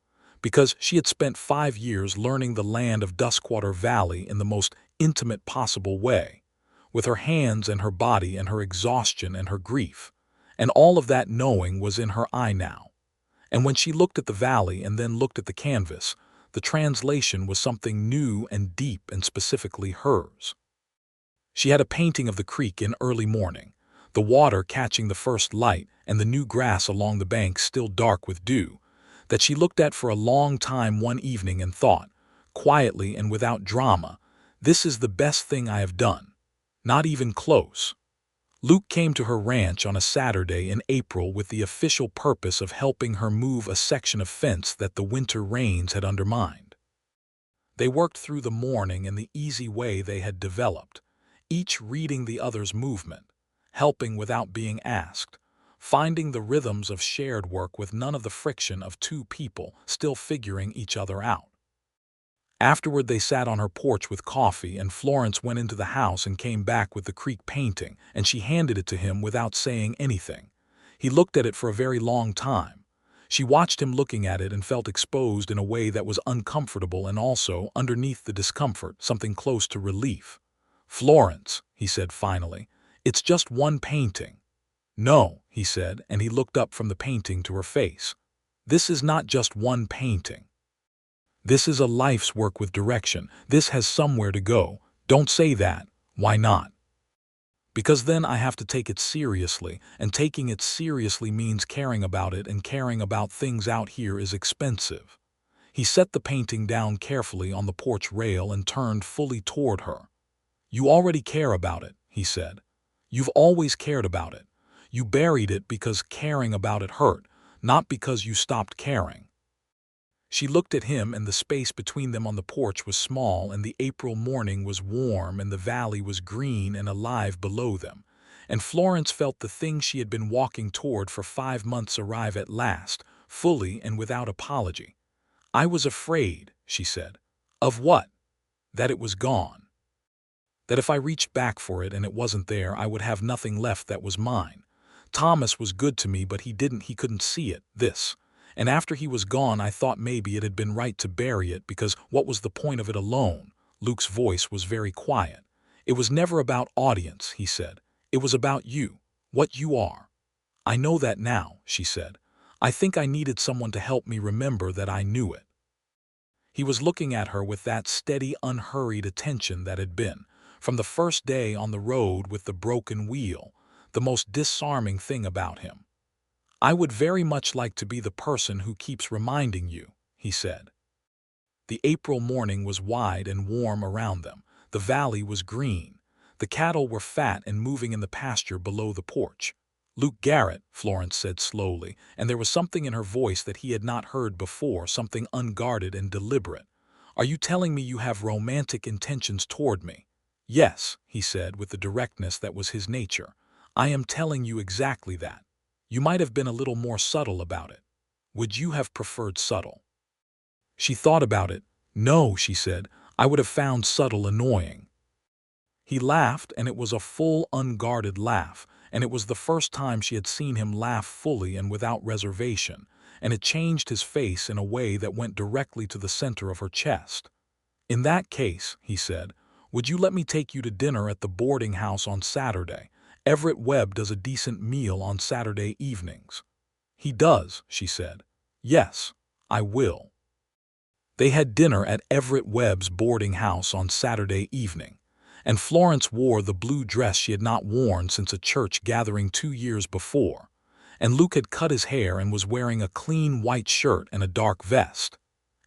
because she had spent 5 years learning the land of Duskwater Valley in the most intimate possible way, with her hands and her body and her exhaustion and her grief, and all of that knowing was in her eye now. And when she looked at the valley and then looked at the canvas, the translation was something new and deep and specifically hers. She had a painting of the creek in early morning, the water catching the first light and the new grass along the bank still dark with dew, that she looked at for a long time one evening and thought, quietly and without drama, this is the best thing I have done. Not even close. Luke came to her ranch on a Saturday in April with the official purpose of helping her move a section of fence that the winter rains had undermined. They worked through the morning in the easy way they had developed, each reading the other's movement, helping without being asked, finding the rhythms of shared work with none of the friction of 2 people still figuring each other out. Afterward they sat on her porch with coffee, and Florence went into the house and came back with the creek painting, and she handed it to him without saying anything. He looked at it for a very long time. She watched him looking at it and felt exposed in a way that was uncomfortable, and also, underneath the discomfort, something close to relief. Florence, he said finally, it's just one painting. No, he said, and he looked up from the painting to her face. This is not just one painting. This is a life's work with direction. This has somewhere to go. Don't say that. Why not? Because then I have to take it seriously, and taking it seriously means caring about it, and caring about things out here is expensive. He set the painting down carefully on the porch rail and turned fully toward her. You already care about it, he said. You've always cared about it. You buried it because caring about it hurt, not because you stopped caring. She looked at him, and the space between them on the porch was small, and the April morning was warm, and the valley was green and alive below them, and Florence felt the thing she had been walking toward for 5 months arrive at last, fully and without apology. I was afraid, she said. Of what? That it was gone. That if I reached back for it and it wasn't there, I would have nothing left that was mine. Thomas was good to me, but he couldn't see it, this. And after he was gone, I thought maybe it had been right to bury it, because what was the point of it alone? Luke's voice was very quiet. It was never about audience, he said. It was about you, what you are. I know that now, she said. I think I needed someone to help me remember that I knew it. He was looking at her with that steady, unhurried attention that had been, from the first day on the road with the broken wheel, the most disarming thing about him. "I would very much like to be the person who keeps reminding you," he said. The April morning was wide and warm around them. The valley was green. The cattle were fat and moving in the pasture below the porch. "Luke Garrett," Florence said slowly, and there was something in her voice that he had not heard before, something unguarded and deliberate. "Are you telling me you have romantic intentions toward me?" "Yes," he said with the directness that was his nature. "I am telling you exactly that. You might have been a little more subtle about it." "Would you have preferred subtle?" She thought about it. "No," she said, "I would have found subtle annoying." He laughed, and it was a full, unguarded laugh, and it was the first time she had seen him laugh fully and without reservation, and it changed his face in a way that went directly to the center of her chest. "In that case," he said, "would you let me take you to dinner at the boarding house on Saturday? Everett Webb does a decent meal on Saturday evenings." "He does," she said. "Yes, I will." They had dinner at Everett Webb's boarding house on Saturday evening, and Florence wore the blue dress she had not worn since a church gathering 2 years before, and Luke had cut his hair and was wearing a clean white shirt and a dark vest.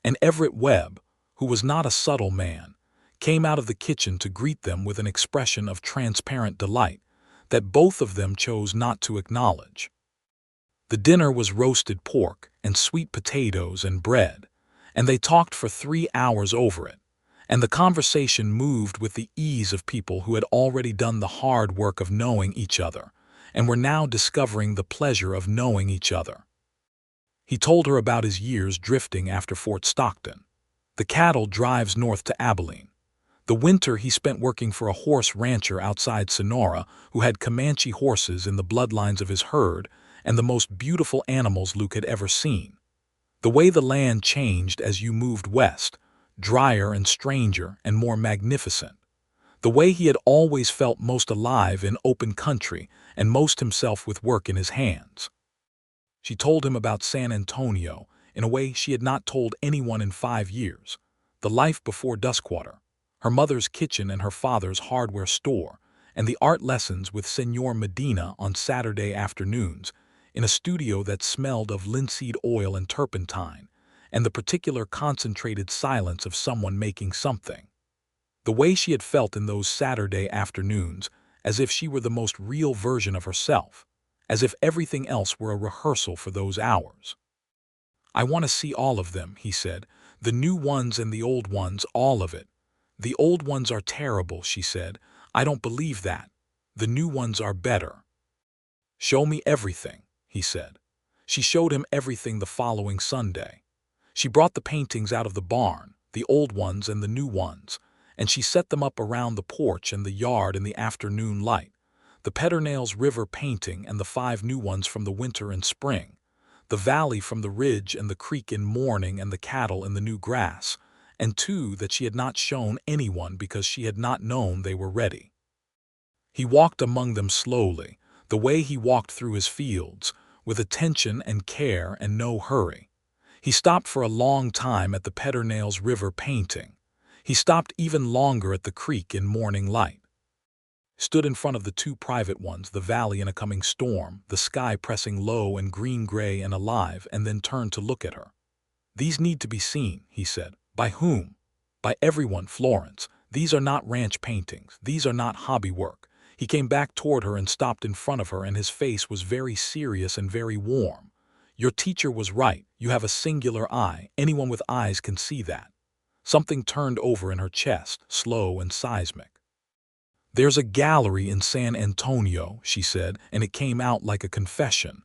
And Everett Webb, who was not a subtle man, came out of the kitchen to greet them with an expression of transparent delight that both of them chose not to acknowledge. The dinner was roasted pork and sweet potatoes and bread, and they talked for 3 hours over it, and the conversation moved with the ease of people who had already done the hard work of knowing each other and were now discovering the pleasure of knowing each other. He told her about his years drifting after Fort Stockton, the cattle drives north to Abilene, the winter he spent working for a horse rancher outside Sonora who had Comanche horses in the bloodlines of his herd and the most beautiful animals Luke had ever seen. The way the land changed as you moved west, drier and stranger and more magnificent. The way he had always felt most alive in open country and most himself with work in his hands. She told him about San Antonio in a way she had not told anyone in 5 years, the life before Duskwater, her mother's kitchen and her father's hardware store, and the art lessons with Senor Medina on Saturday afternoons, in a studio that smelled of linseed oil and turpentine, and the particular concentrated silence of someone making something. The way she had felt in those Saturday afternoons, as if she were the most real version of herself, as if everything else were a rehearsal for those hours. "I want to see all of them," he said, "the new ones and the old ones, all of it." "The old ones are terrible," she said. "I don't believe that. The new ones are better." "Show me everything," he said. She showed him everything the following Sunday. She brought the paintings out of the barn, the old ones and the new ones, and she set them up around the porch and the yard in the afternoon light, the Pedernales River painting and the 5 new ones from the winter and spring, the valley from the ridge and the creek in morning and the cattle in the new grass, and 2 that she had not shown anyone because she had not known they were ready. He walked among them slowly, the way he walked through his fields, with attention and care and no hurry. He stopped for a long time at the Pedernales River painting. He stopped even longer at the creek in morning light. Stood in front of the 2 private ones, the valley in a coming storm, the sky pressing low and green-gray and alive, and then turned to look at her. "These need to be seen," he said. "By whom?" "By everyone, Florence. These are not ranch paintings. These are not hobby work." He came back toward her and stopped in front of her, and his face was very serious and very warm. "Your teacher was right. You have a singular eye. Anyone with eyes can see that." Something turned over in her chest, slow and seismic. "There's a gallery in San Antonio," she said, and it came out like a confession.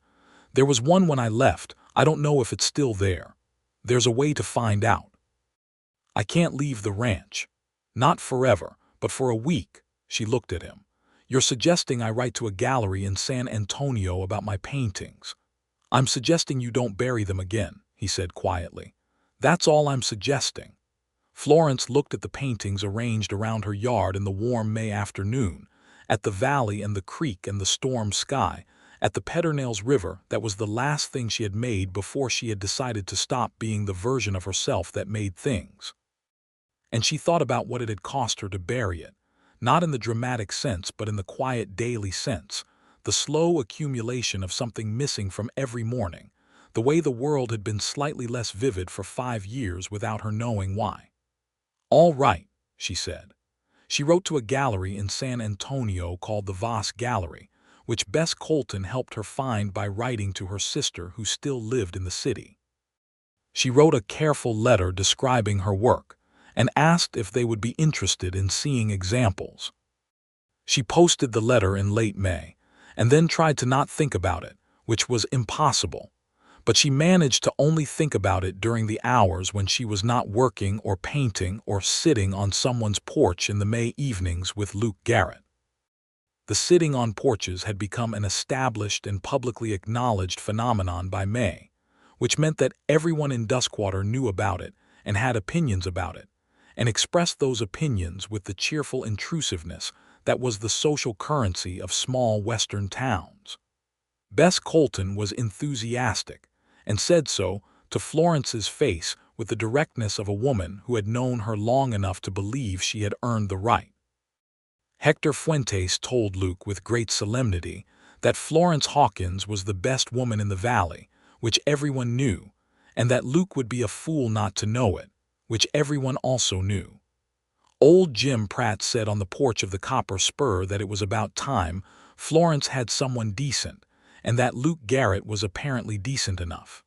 "There was one when I left. I don't know if it's still there. There's a way to find out. I can't leave the ranch. Not forever, but for a week." She looked at him. "You're suggesting I write to a gallery in San Antonio about my paintings." "I'm suggesting you don't bury them again," he said quietly. "That's all I'm suggesting." Florence looked at the paintings arranged around her yard in the warm May afternoon, at the valley and the creek and the storm sky, At the Pedernales River, that was the last thing she had made before she had decided to stop being the version of herself that made things. And she thought about what it had cost her to bury it, not in the dramatic sense but in the quiet daily sense, the slow accumulation of something missing from every morning, the way the world had been slightly less vivid for 5 years without her knowing why. "All right," she said. She wrote to a gallery in San Antonio called the Voss Gallery, which Bess Colton helped her find by writing to her sister who still lived in the city. She wrote a careful letter describing her work and asked if they would be interested in seeing examples. She posted the letter in late May and then tried to not think about it, which was impossible. But she managed to only think about it during the hours when she was not working or painting or sitting on someone's porch in the May evenings with Luke Garrett. The sitting on porches had become an established and publicly acknowledged phenomenon by May, which meant that everyone in Duskwater knew about it and had opinions about it, and expressed those opinions with the cheerful intrusiveness that was the social currency of small western towns. Bess Colton was enthusiastic, and said so to Florence's face with the directness of a woman who had known her long enough to believe she had earned the right. Hector Fuentes told Luke with great solemnity that Florence Hawkins was the best woman in the valley, which everyone knew, and that Luke would be a fool not to know it, which everyone also knew. Old Jim Pratt said on the porch of the Copper Spur that it was about time Florence had someone decent, and that Luke Garrett was apparently decent enough.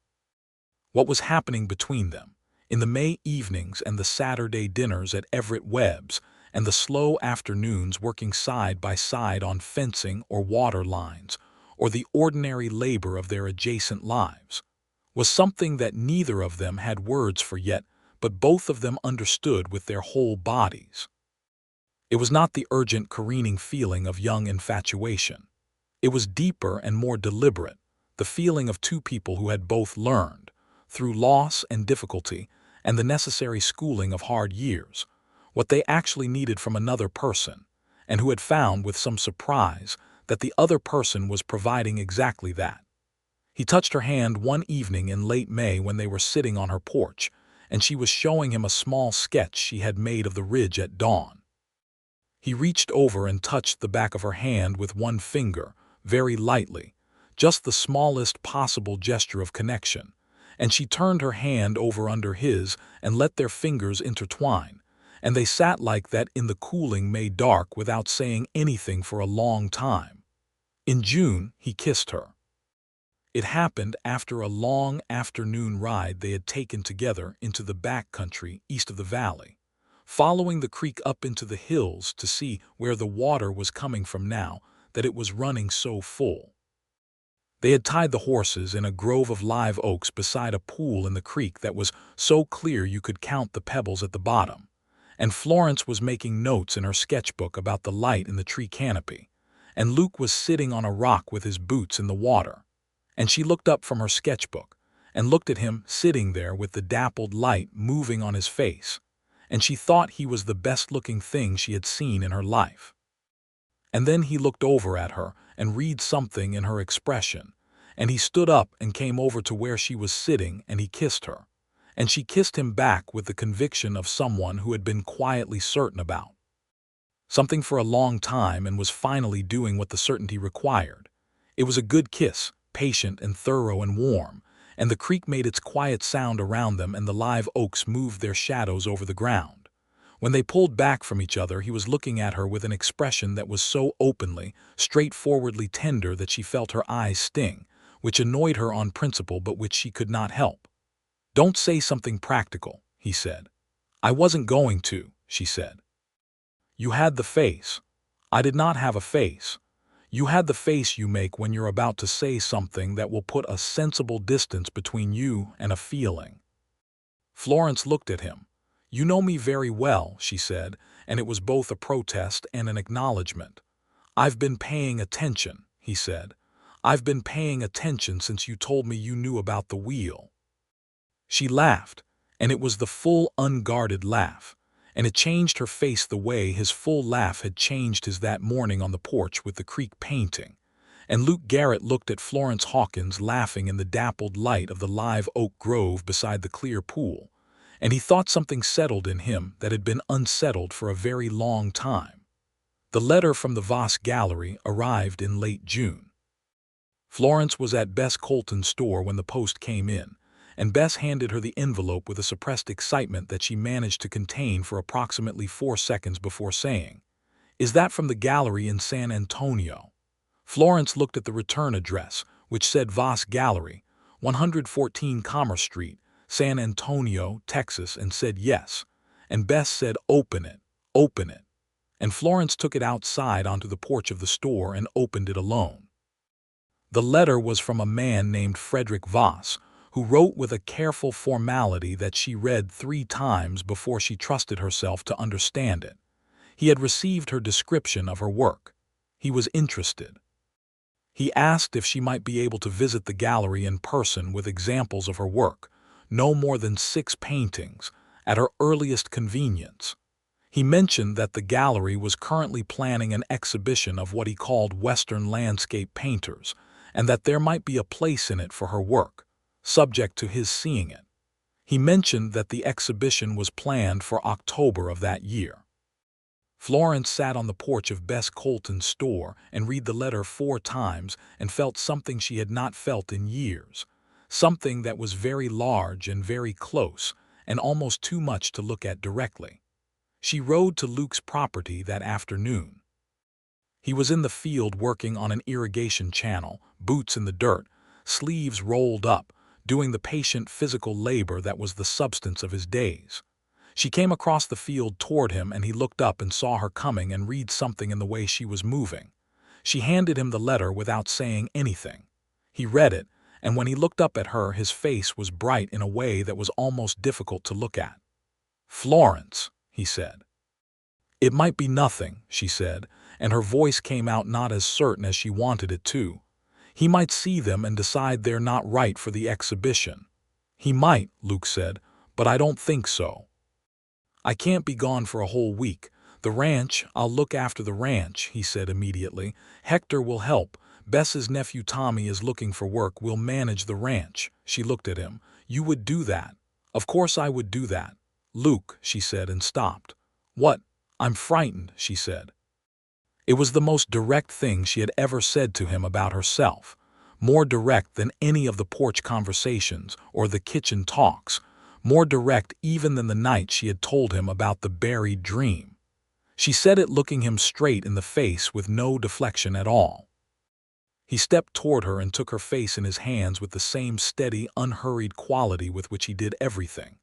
What was happening between them, in the May evenings and the Saturday dinners at Everett Webb's, and the slow afternoons working side by side on fencing or water lines, or the ordinary labor of their adjacent lives, was something that neither of them had words for yet, but both of them understood with their whole bodies. It was not the urgent careening feeling of young infatuation. It was deeper and more deliberate, the feeling of two people who had both learned, through loss and difficulty and the necessary schooling of hard years, what they actually needed from another person, and who had found with some surprise that the other person was providing exactly that. He touched her hand one evening in late May when they were sitting on her porch, and she was showing him a small sketch she had made of the ridge at dawn. He reached over and touched the back of her hand with one finger, very lightly, just the smallest possible gesture of connection, and she turned her hand over under his and let their fingers intertwine, and they sat like that in the cooling May dark without saying anything for a long time. In June, he kissed her. It happened after a long afternoon ride they had taken together into the back country east of the valley, following the creek up into the hills to see where the water was coming from now that it was running so full. They had tied the horses in a grove of live oaks beside a pool in the creek that was so clear you could count the pebbles at the bottom, and Florence was making notes in her sketchbook about the light in the tree canopy, and Luke was sitting on a rock with his boots in the water, and she looked up from her sketchbook and looked at him sitting there with the dappled light moving on his face, and she thought he was the best-looking thing she had seen in her life. And then he looked over at her and read something in her expression, and he stood up and came over to where she was sitting and he kissed her, and she kissed him back with the conviction of someone who had been quietly certain about something for a long time and was finally doing what the certainty required. It was a good kiss, patient and thorough and warm, and the creek made its quiet sound around them and the live oaks moved their shadows over the ground. When they pulled back from each other, he was looking at her with an expression that was so openly, straightforwardly tender that she felt her eyes sting, which annoyed her on principle but which she could not help. "Don't say something practical," he said. "I wasn't going to," she said. "You had the face. I did not have a face. You had the face you make when you're about to say something that will put a sensible distance between you and a feeling." Florence looked at him. "You know me very well," she said, and it was both a protest and an acknowledgement. "I've been paying attention," he said. "I've been paying attention since you told me you knew about the wheel." She laughed, and it was the full, unguarded laugh, and it changed her face the way his full laugh had changed his that morning on the porch with the creek painting, and Luke Garrett looked at Florence Hawkins laughing in the dappled light of the live oak grove beside the clear pool, and he thought something settled in him that had been unsettled for a very long time. The letter from the Voss Gallery arrived in late June. Florence was at Bess Colton's store when the post came in, and Bess handed her the envelope with a suppressed excitement that she managed to contain for approximately 4 seconds before saying, "Is that from the gallery in San Antonio?" Florence looked at the return address, which said Voss Gallery, 114 Commerce Street, San Antonio, Texas, and said yes. And Bess said, "Open it, open it." And Florence took it outside onto the porch of the store and opened it alone. The letter was from a man named Frederick Voss, who wrote with a careful formality that she read 3 times before she trusted herself to understand it. He had received her description of her work. He was interested. He asked if she might be able to visit the gallery in person with examples of her work, no more than 6 paintings, at her earliest convenience. He mentioned that the gallery was currently planning an exhibition of what he called Western landscape painters, and that there might be a place in it for her work, subject to his seeing it. He mentioned that the exhibition was planned for October of that year. Florence sat on the porch of Bess Colton's store and read the letter 4 times and felt something she had not felt in years, something that was very large and very close and almost too much to look at directly. She rode to Luke's property that afternoon. He was in the field working on an irrigation channel, boots in the dirt, sleeves rolled up, doing the patient physical labor that was the substance of his days. She came across the field toward him, and he looked up and saw her coming and read something in the way she was moving. She handed him the letter without saying anything. He read it, and when he looked up at her, his face was bright in a way that was almost difficult to look at. "Florence," he said. "It might be nothing," she said, and her voice came out not as certain as she wanted it to. "He might see them and decide they're not right for the exhibition." "He might," Luke said, "but I don't think so. I can't be gone for a whole week. The ranch, I'll look after the ranch," he said immediately. "Hector will help. Bess's nephew Tommy is looking for work. We'll manage the ranch." She looked at him. "You would do that?" "Of course I would do that." "Luke," she said, and stopped. "What?" "I'm frightened," she said. It was the most direct thing she had ever said to him about herself, more direct than any of the porch conversations or the kitchen talks, more direct even than the night she had told him about the buried dream. She said it looking him straight in the face with no deflection at all. He stepped toward her and took her face in his hands with the same steady, unhurried quality with which he did everything.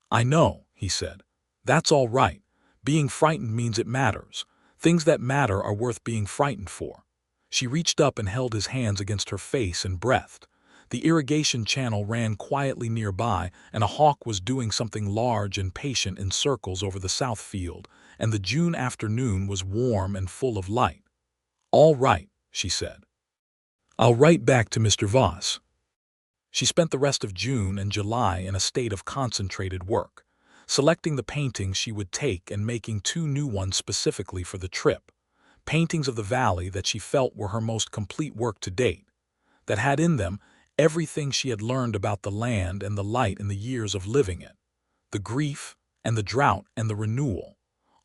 "I know," he said. "That's all right. Being frightened means it matters. Things that matter are worth being frightened for." She reached up and held his hands against her face and breathed. The irrigation channel ran quietly nearby, and a hawk was doing something large and patient in circles over the south field, and the June afternoon was warm and full of light. "All right," she said. "I'll write back to Mr. Voss." She spent the rest of June and July in a state of concentrated work, selecting the paintings she would take and making 2 new ones specifically for the trip, paintings of the valley that she felt were her most complete work to date, that had in them everything she had learned about the land and the light in the years of living it, the grief and the drought and the renewal,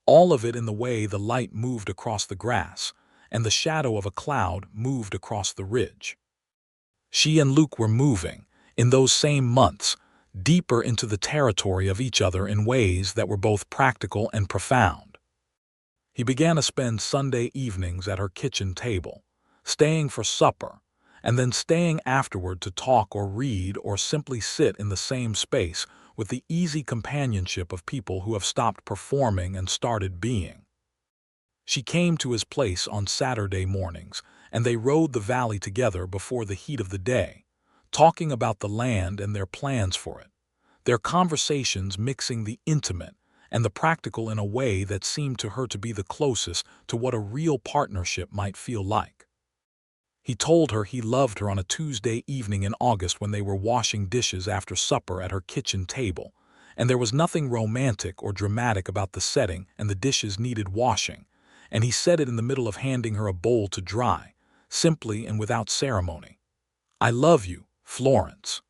all of it in the way the light moved across the grass and the shadow of a cloud moved across the ridge. She and Luke were moving, in those same months, deeper into the territory of each other in ways that were both practical and profound. He began to spend Sunday evenings at her kitchen table, staying for supper, and then staying afterward to talk or read or simply sit in the same space with the easy companionship of people who have stopped performing and started being. She came to his place on Saturday mornings, and they rode the valley together before the heat of the day, talking about the land and their plans for it, their conversations mixing the intimate and the practical in a way that seemed to her to be the closest to what a real partnership might feel like. He told her he loved her on a Tuesday evening in August when they were washing dishes after supper at her kitchen table, and there was nothing romantic or dramatic about the setting, and the dishes needed washing, and he said it in the middle of handing her a bowl to dry, simply and without ceremony. "I love you, Florence."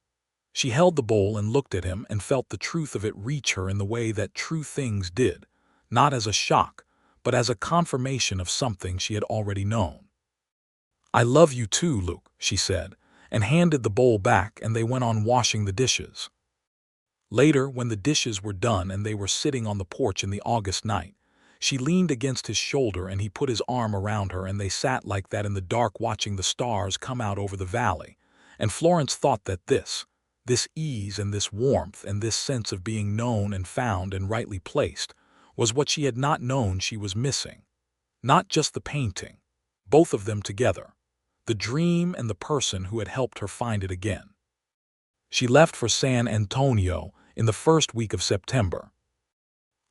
She held the bowl and looked at him and felt the truth of it reach her in the way that true things did, not as a shock, but as a confirmation of something she had already known. "I love you too, Luke," she said, and handed the bowl back, and they went on washing the dishes. Later, when the dishes were done and they were sitting on the porch in the August night, she leaned against his shoulder and he put his arm around her, and they sat like that in the dark watching the stars come out over the valley. And Florence thought that this ease and this warmth and this sense of being known and found and rightly placed was what she had not known she was missing. Not just the painting, both of them together, the dream and the person who had helped her find it again. She left for San Antonio in the first week of September.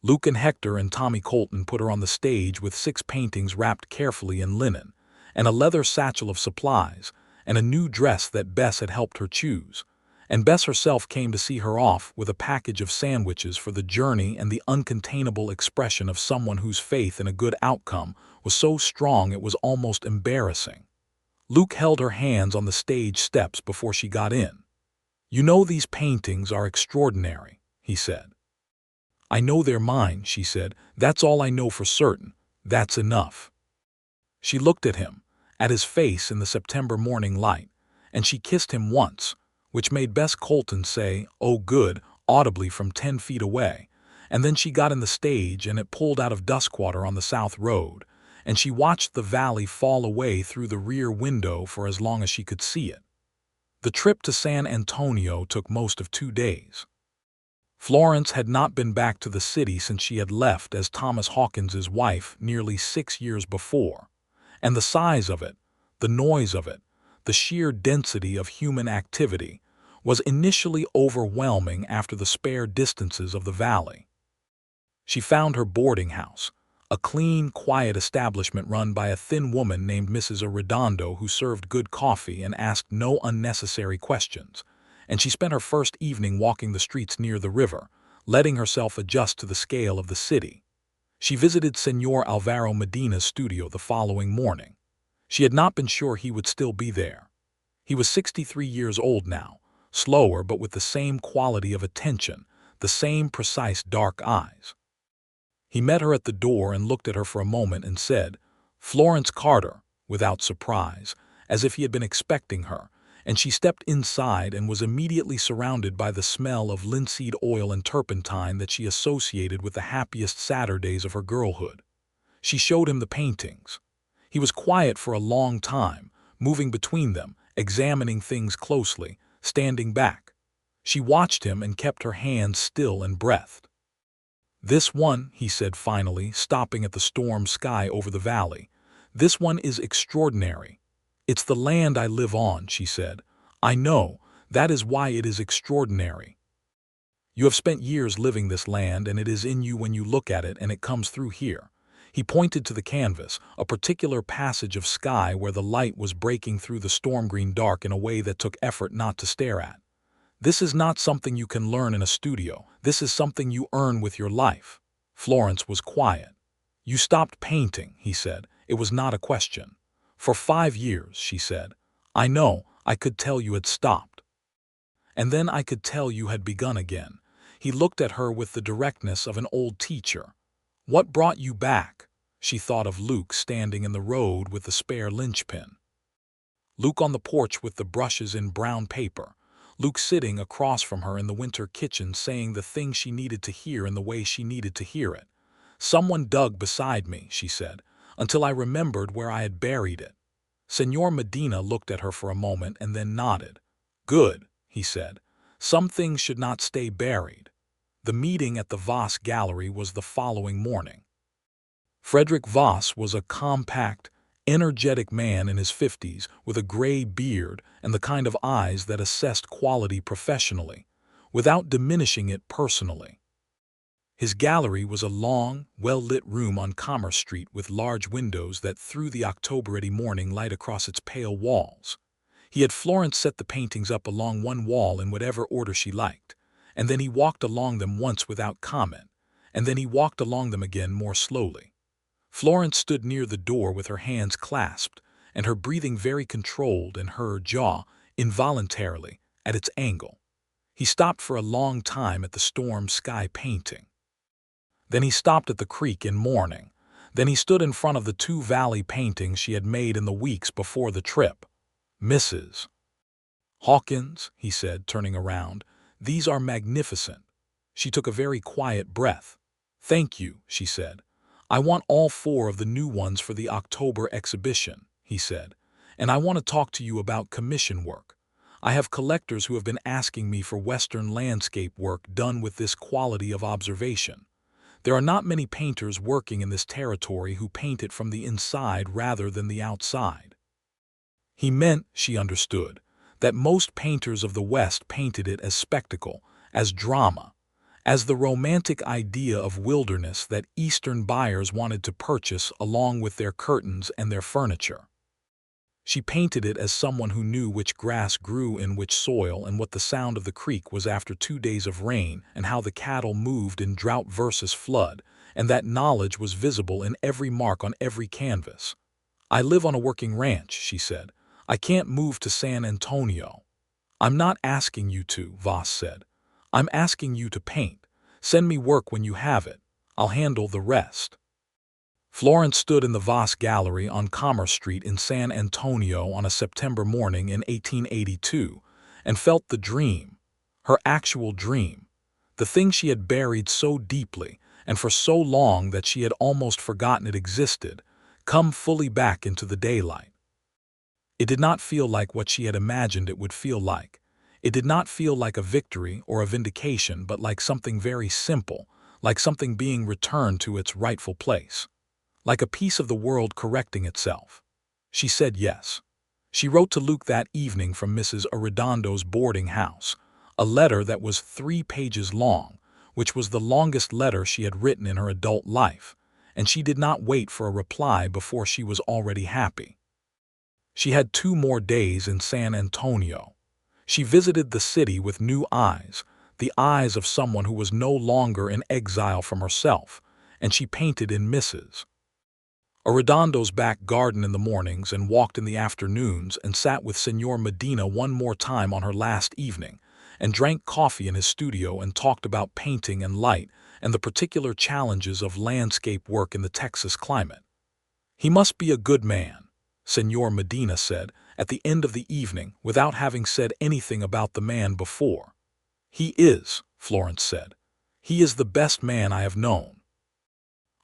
Luke and Hector and Tommy Colton put her on the stage with 6 paintings wrapped carefully in linen, and a leather satchel of supplies, and a new dress that Bess had helped her choose. And Bess herself came to see her off with a package of sandwiches for the journey and the uncontainable expression of someone whose faith in a good outcome was so strong it was almost embarrassing. Luke held her hands on the stage steps before she got in. "You know these paintings are extraordinary," he said. "I know they're mine," she said. "That's all I know for certain. That's enough." She looked at him, at his face in the September morning light, and she kissed him once, which made Bess Colton say, "Oh good," audibly from 10 feet away, and then she got in the stage and it pulled out of Duskwater on the south road, and she watched the valley fall away through the rear window for as long as she could see it. The trip to San Antonio took most of 2 days. Florence had not been back to the city since she had left as Thomas Hawkins's wife nearly 6 years before, and the size of it, the noise of it, the sheer density of human activity was initially overwhelming after the spare distances of the valley. She found her boarding house, a clean, quiet establishment run by a thin woman named Mrs. Arredondo who served good coffee and asked no unnecessary questions, and she spent her first evening walking the streets near the river, letting herself adjust to the scale of the city. She visited Señor Alvaro Medina's studio the following morning. She had not been sure he would still be there. He was 63 years old now, slower but with the same quality of attention, the same precise dark eyes. He met her at the door and looked at her for a moment and said, "Florence Carter," without surprise, as if he had been expecting her, and she stepped inside and was immediately surrounded by the smell of linseed oil and turpentine that she associated with the happiest Saturdays of her girlhood. She showed him the paintings. He was quiet for a long time, moving between them, examining things closely, standing back. She watched him and kept her hands still and breathed. "This one," he said finally, stopping at the storm sky over the valley, "this one is extraordinary." "It's the land I live on," she said. "I know, that is why it is extraordinary. You have spent years living this land, and it is in you when you look at it, and it comes through here." He pointed to the canvas, a particular passage of sky where the light was breaking through the storm-green dark in a way that took effort not to stare at. "This is not something you can learn in a studio. This is something you earn with your life." Florence was quiet. "You stopped painting," he said. It was not a question. "For 5 years," she said. "I know, I could tell you had stopped. And then I could tell you had begun again." He looked at her with the directness of an old teacher. "What brought you back?" She thought of Luke standing in the road with the spare linchpin. Luke on the porch with the brushes in brown paper. Luke sitting across from her in the winter kitchen saying the thing she needed to hear in the way she needed to hear it. "Someone dug beside me," she said, "until I remembered where I had buried it." Señor Medina looked at her for a moment and then nodded. "Good," he said. "Some things should not stay buried." The meeting at the Voss Gallery was the following morning. Frederick Voss was a compact, energetic man in his 50s with a gray beard and the kind of eyes that assessed quality professionally, without diminishing it personally. His gallery was a long, well-lit room on Commerce Street with large windows that threw the October-y morning light across its pale walls. He had Florence set the paintings up along one wall in whatever order she liked, and then he walked along them once without comment, and then he walked along them again more slowly. Florence stood near the door with her hands clasped, and her breathing very controlled and her jaw, involuntarily, at its angle. He stopped for a long time at the storm sky painting. Then he stopped at the creek in mourning. Then he stood in front of the two valley paintings she had made in the weeks before the trip. "Mrs. Hawkins," he said, turning around, "these are magnificent." She took a very quiet breath. "Thank you," she said. "I want all 4 of the new ones for the October exhibition," he said, "and I want to talk to you about commission work. I have collectors who have been asking me for Western landscape work done with this quality of observation. There are not many painters working in this territory who paint it from the inside rather than the outside." He meant, she understood, that most painters of the West painted it as spectacle, as drama, as the romantic idea of wilderness that Eastern buyers wanted to purchase along with their curtains and their furniture. She painted it as someone who knew which grass grew in which soil and what the sound of the creek was after 2 days of rain and how the cattle moved in drought versus flood, and that knowledge was visible in every mark on every canvas. "I live on a working ranch," she said. "I can't move to San Antonio." "I'm not asking you to," Voss said. "I'm asking you to paint. Send me work when you have it. I'll handle the rest." Florence stood in the Voss Gallery on Commerce Street in San Antonio on a September morning in 1882 and felt the dream, her actual dream, the thing she had buried so deeply and for so long that she had almost forgotten it existed, come fully back into the daylight. It did not feel like what she had imagined it would feel like. It did not feel like a victory or a vindication, but like something very simple, like something being returned to its rightful place. Like a piece of the world correcting itself. She said yes. She wrote to Luke that evening from Mrs. Arredondo's boarding house, a letter that was 3 pages long, which was the longest letter she had written in her adult life, and she did not wait for a reply before she was already happy. She had 2 more days in San Antonio. She visited the city with new eyes, the eyes of someone who was no longer in exile from herself, and she painted in Mrs. Arredondo's back garden in the mornings and walked in the afternoons and sat with Señor Medina one more time on her last evening and drank coffee in his studio and talked about painting and light and the particular challenges of landscape work in the Texas climate. "He must be a good man," Señor Medina said at the end of the evening without having said anything about the man before. "He is," Florence said. "He is the best man I have known."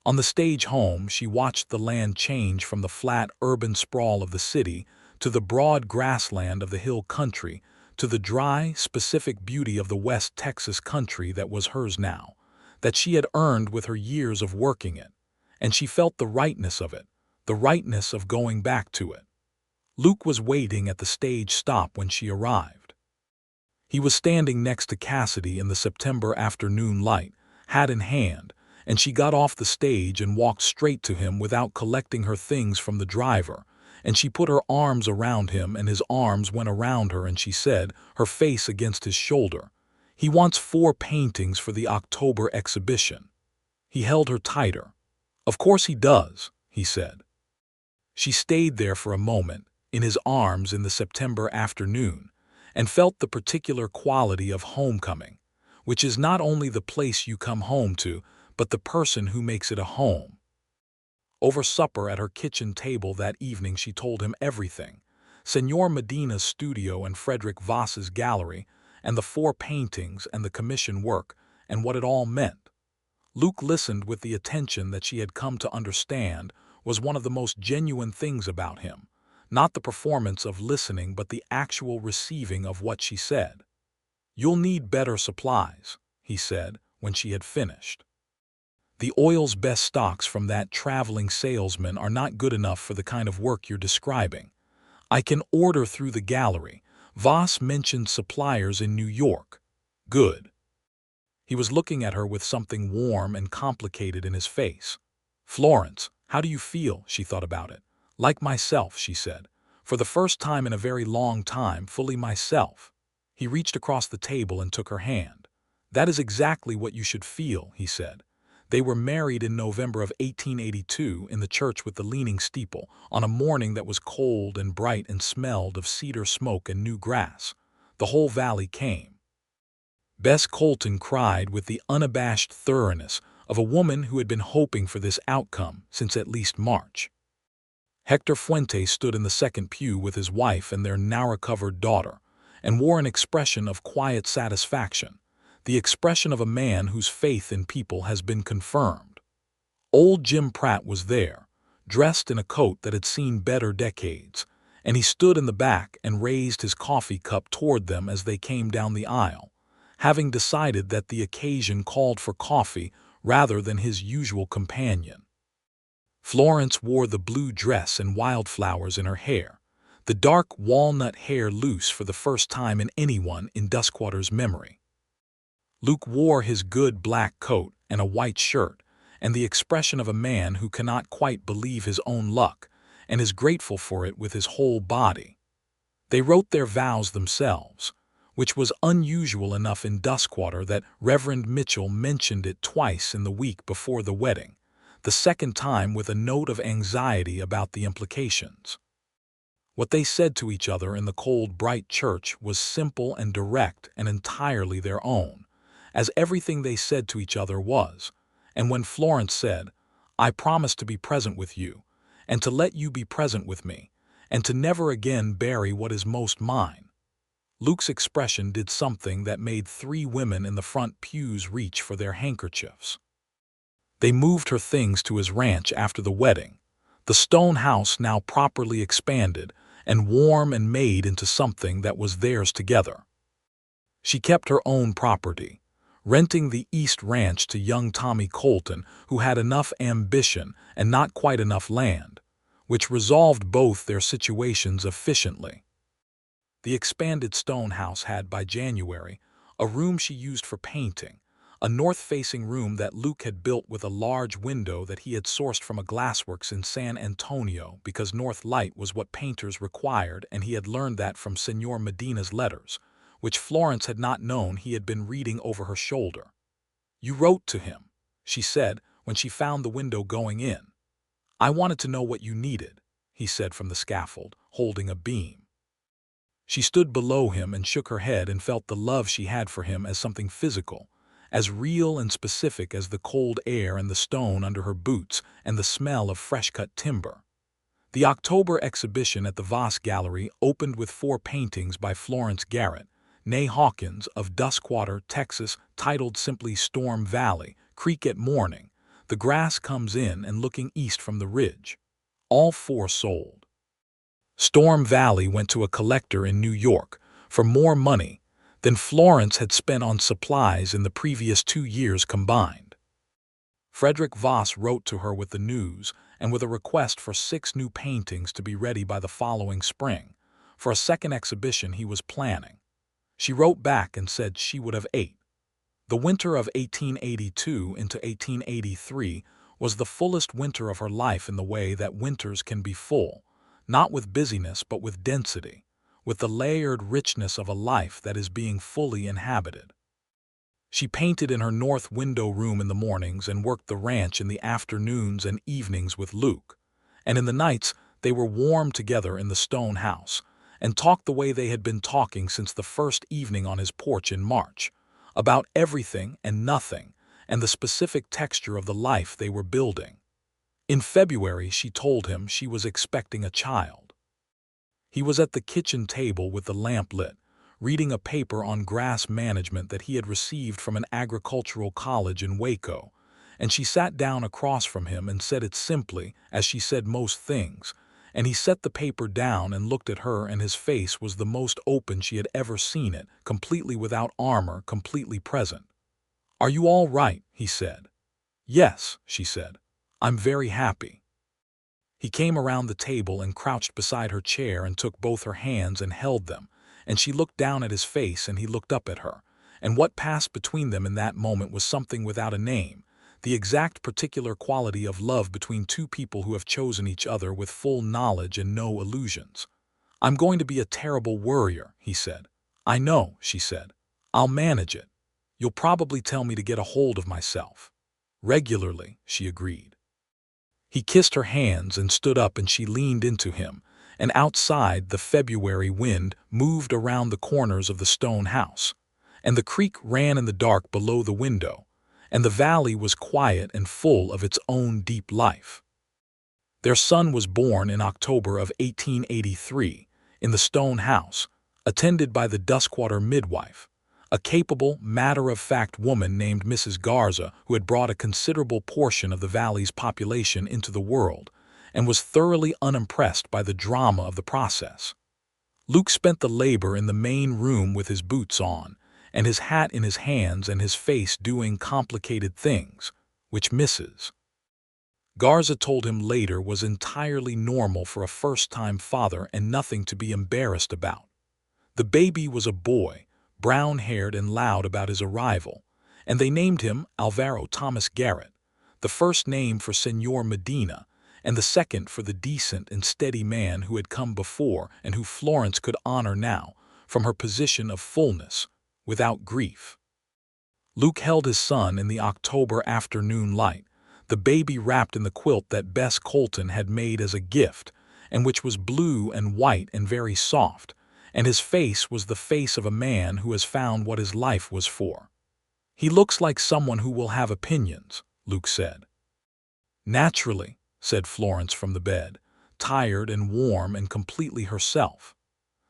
On the stage home, she watched the land change from the flat urban sprawl of the city to the broad grassland of the hill country to the dry, specific beauty of the West Texas country that was hers now, that she had earned with her years of working it, and she felt the rightness of it, the rightness of going back to it. Luke was waiting at the stage stop when she arrived. He was standing next to Cassidy in the September afternoon light, hat in hand, and she got off the stage and walked straight to him without collecting her things from the driver, and she put her arms around him and his arms went around her and she said, her face against his shoulder, "He wants 4 paintings for the October exhibition." He held her tighter. "Of course he does," he said. She stayed there for a moment, in his arms in the September afternoon, and felt the particular quality of homecoming, which is not only the place you come home to, but the person who makes it a home. Over supper at her kitchen table that evening she told him everything, Señor Medina's studio and Frederick Voss's gallery, and the 4 paintings and the commission work, and what it all meant. Luke listened with the attention that she had come to understand was one of the most genuine things about him, not the performance of listening but the actual receiving of what she said. "You'll need better supplies," he said when she had finished. "The oil's best stocks from that traveling salesman are not good enough for the kind of work you're describing. I can order through the gallery. Voss mentioned suppliers in New York." "Good." He was looking at her with something warm and complicated in his face. "Florence, how do you feel?" She thought about it. "Like myself," she said. "For the first time in a very long time, fully myself." He reached across the table and took her hand. "That is exactly what you should feel," he said. They were married in November of 1882 in the church with the leaning steeple, on a morning that was cold and bright and smelled of cedar smoke and new grass. The whole valley came. Bess Colton cried with the unabashed thoroughness of a woman who had been hoping for this outcome since at least March. Hector Fuentes stood in the second pew with his wife and their now-recovered daughter, and wore an expression of quiet satisfaction, the expression of a man whose faith in people has been confirmed. Old Jim Pratt was there, dressed in a coat that had seen better decades, and he stood in the back and raised his coffee cup toward them as they came down the aisle, having decided that the occasion called for coffee rather than his usual companion. Florence wore the blue dress and wildflowers in her hair, the dark walnut hair loose for the first time in anyone in Duskwater's memory. Luke wore his good black coat and a white shirt, and the expression of a man who cannot quite believe his own luck and is grateful for it with his whole body. They wrote their vows themselves, which was unusual enough in Duskwater that Reverend Mitchell mentioned it twice in the week before the wedding, the second time with a note of anxiety about the implications. What they said to each other in the cold, bright church was simple and direct and entirely their own, as everything they said to each other was. And when Florence said, "I promise to be present with you, and to let you be present with me, and to never again bury what is most mine," Luke's expression did something that made 3 women in the front pews reach for their handkerchiefs. They moved her things to his ranch after the wedding, the stone house now properly expanded and warm and made into something that was theirs together. She kept her own property, renting the East Ranch to young Tommy Colton, who had enough ambition and not quite enough land, which resolved both their situations efficiently. The expanded stone house had, by January, a room she used for painting, a north-facing room that Luke had built with a large window that he had sourced from a glassworks in San Antonio because north light was what painters required, and he had learned that from Senor Medina's letters, which Florence had not known he had been reading over her shoulder. "You wrote to him," she said when she found the window going in. "I wanted to know what you needed," he said from the scaffold, holding a beam. She stood below him and shook her head and felt the love she had for him as something physical, as real and specific as the cold air and the stone under her boots and the smell of fresh-cut timber. The October exhibition at the Voss Gallery opened with 4 paintings by Florence Garrett, née Hawkins, of Duskwater, Texas, titled simply Storm Valley, Creek at Morning, The Grass Comes In and Looking East from the Ridge. All 4 sold. Storm Valley went to a collector in New York for more money than Florence had spent on supplies in the previous 2 years combined. Frederick Voss wrote to her with the news and with a request for 6 new paintings to be ready by the following spring, for a second exhibition he was planning. She wrote back and said she would have 8. The winter of 1882 into 1883 was the fullest winter of her life in the way that winters can be full, not with busyness but with density, with the layered richness of a life that is being fully inhabited. She painted in her north window room in the mornings and worked the ranch in the afternoons and evenings with Luke, and in the nights they were warm together in the stone house and talked the way they had been talking since the first evening on his porch in March, about everything and nothing and the specific texture of the life they were building. In February she told him she was expecting a child. He was at the kitchen table with the lamp lit, reading a paper on grass management that he had received from an agricultural college in Waco, and she sat down across from him and said it simply, as she said most things, and he set the paper down and looked at her, and his face was the most open she had ever seen it, completely without armor, completely present. "Are you all right?" he said. "Yes," she said. "I'm very happy." He came around the table and crouched beside her chair and took both her hands and held them, and she looked down at his face and he looked up at her, and what passed between them in that moment was something without a name, the exact particular quality of love between 2 people who have chosen each other with full knowledge and no illusions. "I'm going to be a terrible worrier," he said. "I know," she said. "I'll manage it. You'll probably tell me to get a hold of myself." Regularly, she agreed. He kissed her hands and stood up, and she leaned into him, and outside the February wind moved around the corners of the stone house, and the creek ran in the dark below the window, and the valley was quiet and full of its own deep life. Their son was born in October of 1883 in the stone house, attended by the Duskwater midwife, a capable, matter-of-fact woman named Mrs. Garza, who had brought a considerable portion of the valley's population into the world and was thoroughly unimpressed by the drama of the process. Luke spent the labor in the main room with his boots on and his hat in his hands and his face doing complicated things, which Mrs. Garza told him later was entirely normal for a first-time father and nothing to be embarrassed about. The baby was a boy, brown-haired and loud about his arrival, and they named him Alvaro Thomas Garrett, the first name for Señor Medina, and the second for the decent and steady man who had come before and who Florence could honor now, from her position of fullness, without grief. Luke held his son in the October afternoon light, the baby wrapped in the quilt that Bess Colton had made as a gift, and which was blue and white and very soft, and his face was the face of a man who has found what his life was for. "He looks like someone who will have opinions," Luke said. "Naturally," said Florence from the bed, tired and warm and completely herself.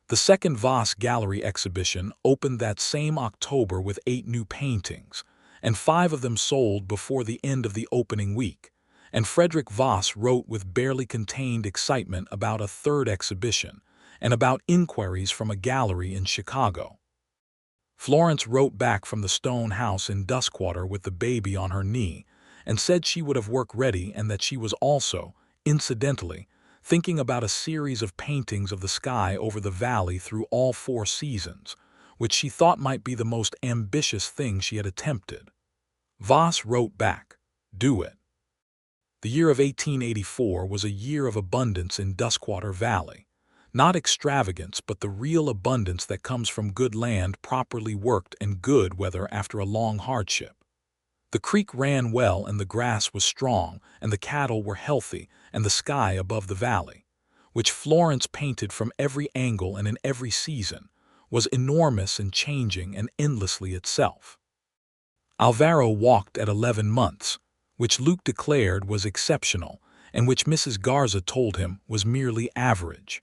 The second Voss Gallery exhibition opened that same October with 8 new paintings, and 5 of them sold before the end of the opening week, and Frederick Voss wrote with barely contained excitement about a third exhibition, and about inquiries from a gallery in Chicago. Florence wrote back from the stone house in Duskwater with the baby on her knee, and said she would have work ready and that she was also, incidentally, thinking about a series of paintings of the sky over the valley through all 4 seasons, which she thought might be the most ambitious thing she had attempted. Voss wrote back, "Do it." The year of 1884 was a year of abundance in Duskwater Valley. Not extravagance, but the real abundance that comes from good land properly worked and good weather after a long hardship. The creek ran well and the grass was strong and the cattle were healthy and the sky above the valley, which Florence painted from every angle and in every season, was enormous and changing and endlessly itself. Alvaro walked at 11 months, which Luke declared was exceptional and which Mrs. Garza told him was merely average.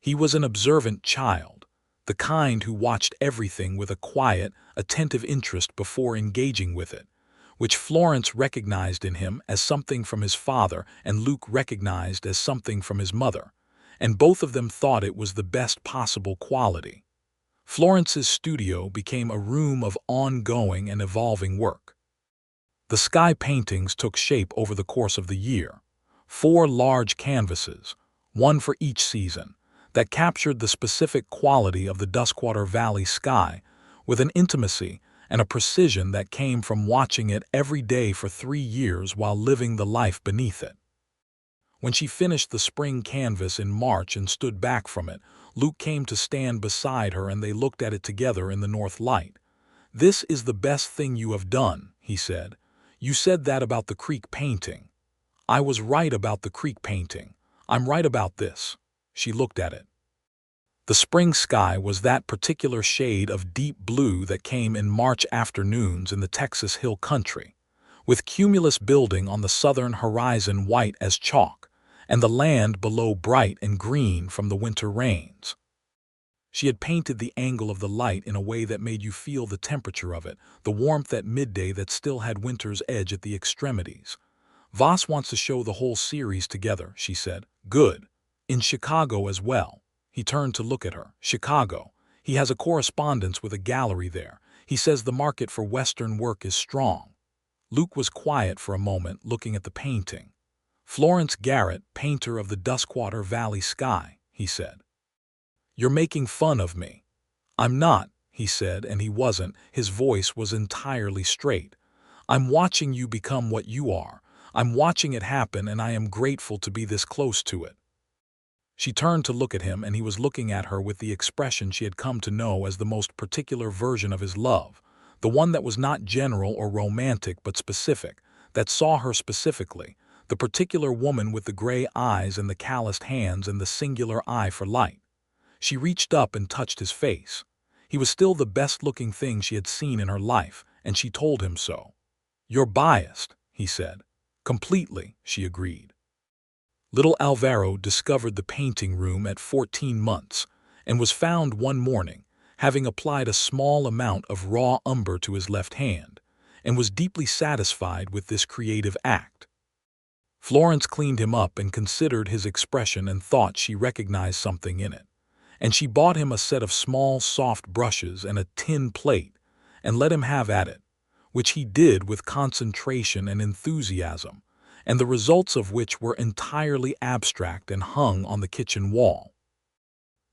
He was an observant child, the kind who watched everything with a quiet, attentive interest before engaging with it, which Florence recognized in him as something from his father and Luke recognized as something from his mother, and both of them thought it was the best possible quality. Florence's studio became a room of ongoing and evolving work. The sky paintings took shape over the course of the year, 4 large canvases, one for each season, that captured the specific quality of the Duskwater Valley sky with an intimacy and a precision that came from watching it every day for 3 years while living the life beneath it. When she finished the spring canvas in March and stood back from it, Luke came to stand beside her and they looked at it together in the north light. "This is the best thing you have done," he said. "You said that about the creek painting." "I was right about the creek painting. I'm right about this." She looked at it. The spring sky was that particular shade of deep blue that came in March afternoons in the Texas hill country, with cumulus building on the southern horizon white as chalk, and the land below bright and green from the winter rains. She had painted the angle of the light in a way that made you feel the temperature of it, the warmth at midday that still had winter's edge at the extremities. "Voss wants to show the whole series together," she said. "Good. In Chicago as well." He turned to look at her. "Chicago. He has a correspondence with a gallery there. He says the market for Western work is strong." Luke was quiet for a moment, looking at the painting. "Florence Garrett, painter of the Duskwater Valley sky," he said. "You're making fun of me." "I'm not," he said, and he wasn't. His voice was entirely straight. "I'm watching you become what you are. I'm watching it happen, and I am grateful to be this close to it." She turned to look at him, and he was looking at her with the expression she had come to know as the most particular version of his love, the one that was not general or romantic but specific, that saw her specifically, the particular woman with the gray eyes and the calloused hands and the singular eye for light. She reached up and touched his face. He was still the best-looking thing she had seen in her life, and she told him so. "You're biased," he said. "Completely," she agreed. Little Alvaro discovered the painting room at 14 months and was found one morning, having applied a small amount of raw umber to his left hand, and was deeply satisfied with this creative act. Florence cleaned him up and considered his expression and thought she recognized something in it, and she bought him a set of small, soft brushes and a tin plate and let him have at it, which he did with concentration and enthusiasm, and the results of which were entirely abstract and hung on the kitchen wall.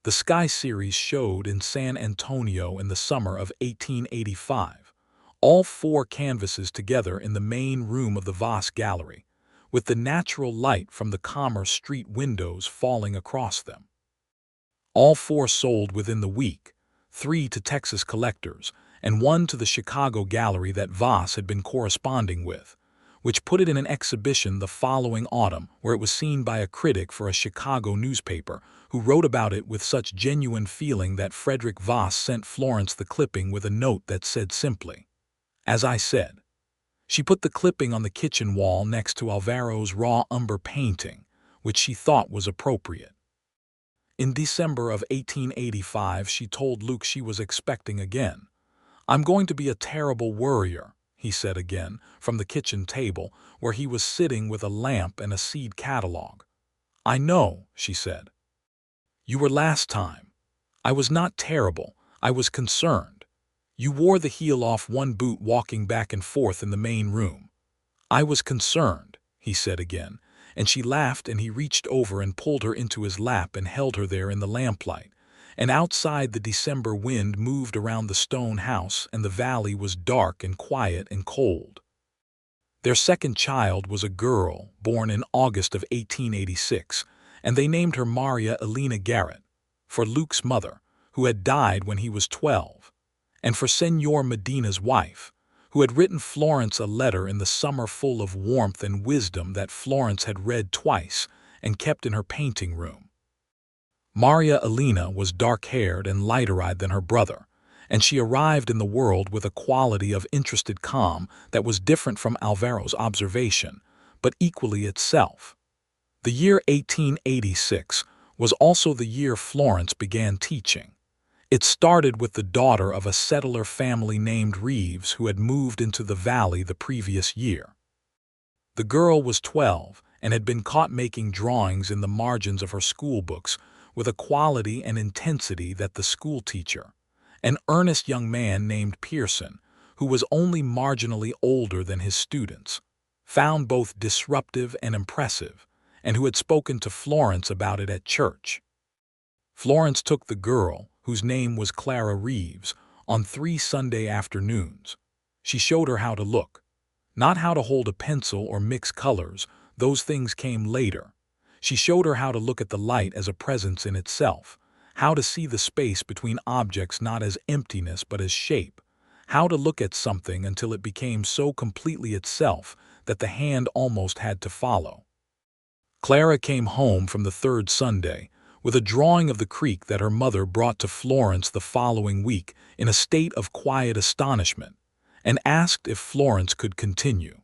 The Sky series showed in San Antonio in the summer of 1885, all 4 canvases together in the main room of the Voss Gallery, with the natural light from the Commerce Street windows falling across them. All 4 sold within the week, 3 to Texas collectors, and 1 to the Chicago gallery that Voss had been corresponding with, which put it in an exhibition the following autumn where it was seen by a critic for a Chicago newspaper who wrote about it with such genuine feeling that Frederick Voss sent Florence the clipping with a note that said simply, "As I said." She put the clipping on the kitchen wall next to Alvaro's raw umber painting, which she thought was appropriate. In December of 1885, she told Luke she was expecting again. "I'm going to be a terrible worrier," he said again, from the kitchen table, where he was sitting with a lamp and a seed catalog. "I know," she said. "You were last time. I was not terrible, I was concerned. You wore the heel off one boot walking back and forth in the main room. I was concerned," he said again, and she laughed, and he reached over and pulled her into his lap and held her there in the lamplight. And outside the December wind moved around the stone house, and the valley was dark and quiet and cold. Their second child was a girl, born in August of 1886, and they named her Maria Elena Garrett, for Luke's mother, who had died when he was 12, and for Señor Medina's wife, who had written Florence a letter in the summer full of warmth and wisdom that Florence had read twice and kept in her painting room. Maria Elena was dark-haired and lighter-eyed than her brother, and she arrived in the world with a quality of interested calm that was different from Alvaro's observation, but equally itself. The year 1886 was also the year Florence began teaching. It started with the daughter of a settler family named Reeves who had moved into the valley the previous year. The girl was 12 and had been caught making drawings in the margins of her school books with a quality and intensity that the schoolteacher, an earnest young man named Pearson, who was only marginally older than his students, found both disruptive and impressive, and who had spoken to Florence about it at church. Florence took the girl, whose name was Clara Reeves, on 3 Sunday afternoons. She showed her how to look. Not how to hold a pencil or mix colors, those things came later. She showed her how to look at the light as a presence in itself, how to see the space between objects not as emptiness but as shape, how to look at something until it became so completely itself that the hand almost had to follow. Clara came home from the 3rd Sunday with a drawing of the creek that her mother brought to Florence the following week in a state of quiet astonishment, and asked if Florence could continue.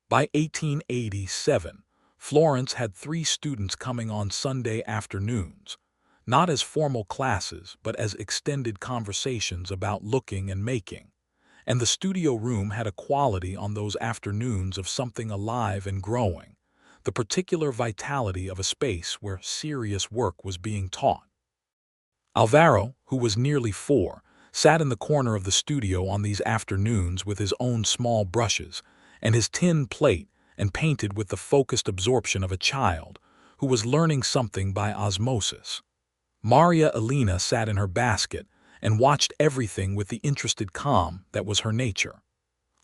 By 1887, Florence had 3 students coming on Sunday afternoons, not as formal classes but as extended conversations about looking and making, and the studio room had a quality on those afternoons of something alive and growing, the particular vitality of a space where serious work was being taught. Alvaro, who was nearly 4, sat in the corner of the studio on these afternoons with his own small brushes and his tin plate and painted with the focused absorption of a child who was learning something by osmosis. Maria Elena sat in her basket and watched everything with the interested calm that was her nature.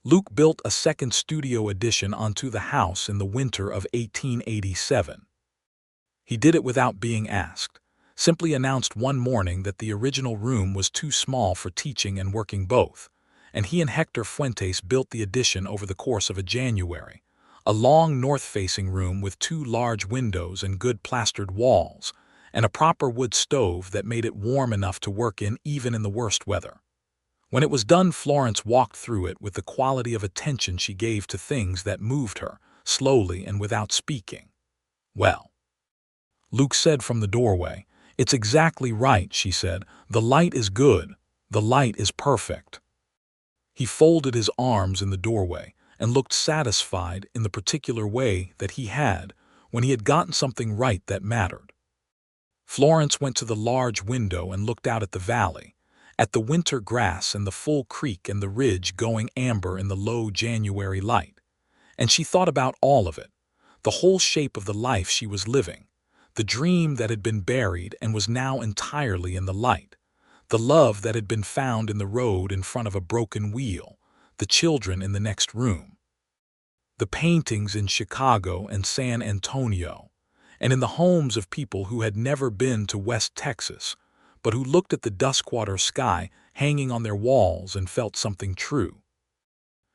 Luke built a second studio addition onto the house in the winter of 1887. He did it without being asked, simply announced one morning that the original room was too small for teaching and working both, and he and Hector Fuentes built the addition over the course of a January. A long north-facing room with 2 large windows and good plastered walls, and a proper wood stove that made it warm enough to work in even in the worst weather. When it was done, Florence walked through it with the quality of attention she gave to things that moved her, slowly and without speaking. "Well," Luke said from the doorway. "It's exactly right," she said. "The light is good. The light is perfect." He folded his arms in the doorway and looked satisfied in the particular way that he had when he had gotten something right that mattered. Florence went to the large window and looked out at the valley, at the winter grass and the full creek and the ridge going amber in the low January light. And she thought about all of it, the whole shape of the life she was living, the dream that had been buried and was now entirely in the light, the love that had been found in the road in front of a broken wheel, the children in the next room, the paintings in Chicago and San Antonio, and in the homes of people who had never been to West Texas, but who looked at the Duskwater sky hanging on their walls and felt something true.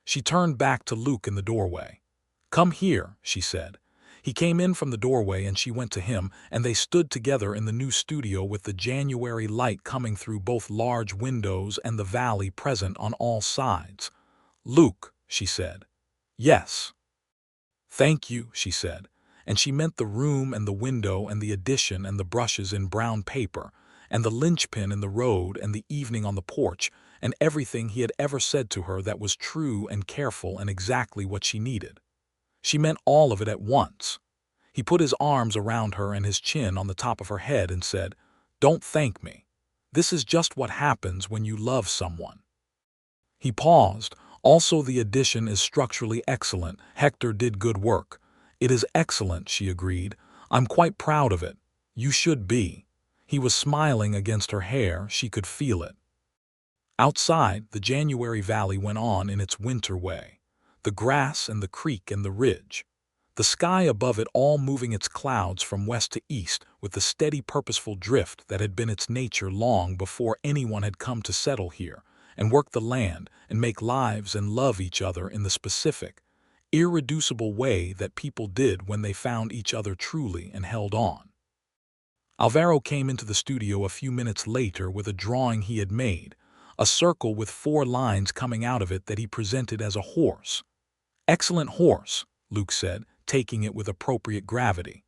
She turned back to Luke in the doorway. "Come here," she said. He came in from the doorway and she went to him, and they stood together in the new studio with the January light coming through both large windows and the valley present on all sides. "Luke," she said. "Yes." "Thank you," she said, and she meant the room and the window and the addition and the brushes in brown paper, and the linchpin in the road and the evening on the porch, and everything he had ever said to her that was true and careful and exactly what she needed. She meant all of it at once. He put his arms around her and his chin on the top of her head and said, "Don't thank me. This is just what happens when you love someone." He paused. "Also, the addition is structurally excellent. Hector did good work." "It is excellent," she agreed. "I'm quite proud of it. You should be." He was smiling against her hair. She could feel it. Outside, the January valley went on in its winter way. The grass and the creek and the ridge. The sky above it all moving its clouds from west to east with the steady purposeful drift that had been its nature long before anyone had come to settle here and work the land and make lives and love each other in the specific, irreducible way that people did when they found each other truly and held on. Alvaro came into the studio a few minutes later with a drawing he had made, a circle with 4 lines coming out of it that he presented as a horse. "Excellent horse," Luke said, taking it with appropriate gravity.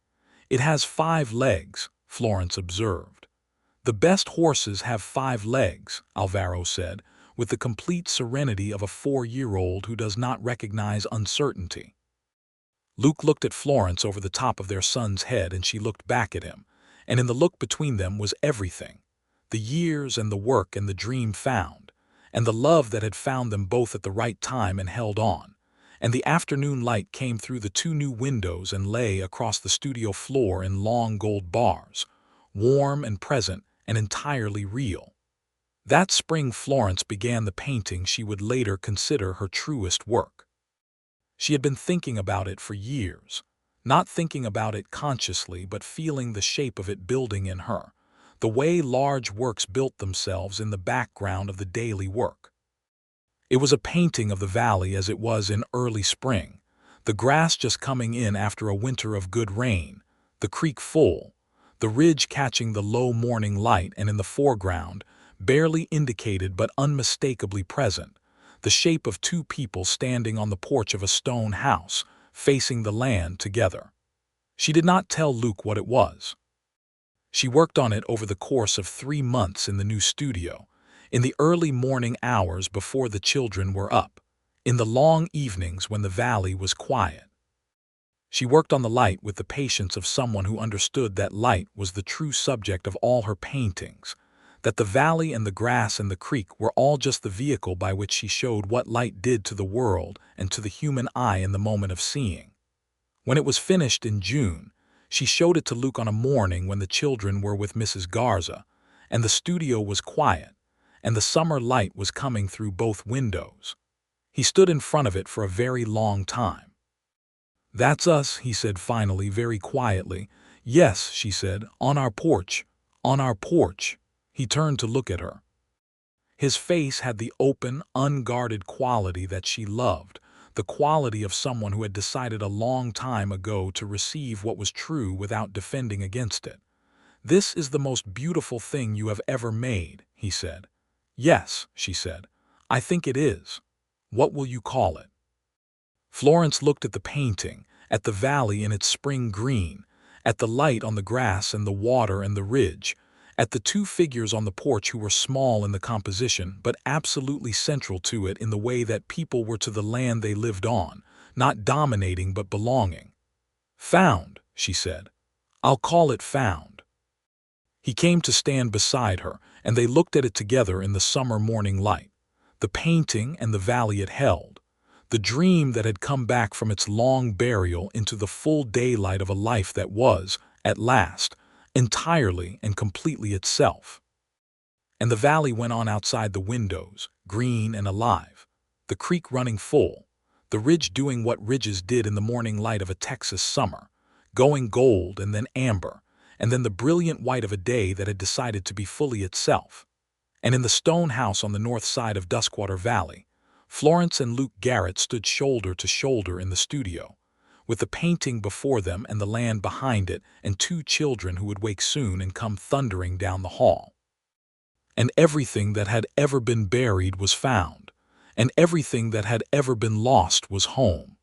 "It has 5 legs, Florence observed. "The best horses have 5 legs, Alvaro said, with the complete serenity of a 4-year-old who does not recognize uncertainty. Luke looked at Florence over the top of their son's head, and she looked back at him, and in the look between them was everything, the years and the work and the dream found, and the love that had found them both at the right time and held on. And the afternoon light came through the 2 new windows and lay across the studio floor in long gold bars, warm and present and entirely real. That spring Florence began the painting she would later consider her truest work. She had been thinking about it for years, not thinking about it consciously but feeling the shape of it building in her, the way large works built themselves in the background of the daily work. It was a painting of the valley as it was in early spring, the grass just coming in after a winter of good rain, the creek full, the ridge catching the low morning light, and in the foreground, barely indicated but unmistakably present, the shape of 2 people standing on the porch of a stone house, facing the land together. She did not tell Luke what it was. She worked on it over the course of 3 months in the new studio, in the early morning hours before the children were up, in the long evenings when the valley was quiet. She worked on the light with the patience of someone who understood that light was the true subject of all her paintings, that the valley and the grass and the creek were all just the vehicle by which she showed what light did to the world and to the human eye in the moment of seeing. When it was finished in June, she showed it to Luke on a morning when the children were with Mrs. Garza, and the studio was quiet, and the summer light was coming through both windows. He stood in front of it for a very long time. "That's us," he said finally, very quietly. "Yes," she said, "on our porch, on our porch." He turned to look at her. His face had the open, unguarded quality that she loved, the quality of someone who had decided a long time ago to receive what was true without defending against it. "This is the most beautiful thing you have ever made," he said. "Yes," she said, "I think it is. What will you call it?" Florence looked at the painting, at the valley in its spring green, at the light on the grass and the water and the ridge, at the two figures on the porch who were small in the composition but absolutely central to it in the way that people were to the land they lived on, not dominating but belonging. "Found," she said. "I'll call it Found." He came to stand beside her, and they looked at it together in the summer morning light, the painting and the valley it held, the dream that had come back from its long burial into the full daylight of a life that was, at last, entirely and completely itself. And the valley went on outside the windows, green and alive, the creek running full, the ridge doing what ridges did in the morning light of a Texas summer, going gold and then amber, and then the brilliant white of a day that had decided to be fully itself. And in the stone house on the north side of Duskwater Valley, Florence and Luke Garrett stood shoulder to shoulder in the studio, with the painting before them and the land behind it and two children who would wake soon and come thundering down the hall. And everything that had ever been buried was found, and everything that had ever been lost was home.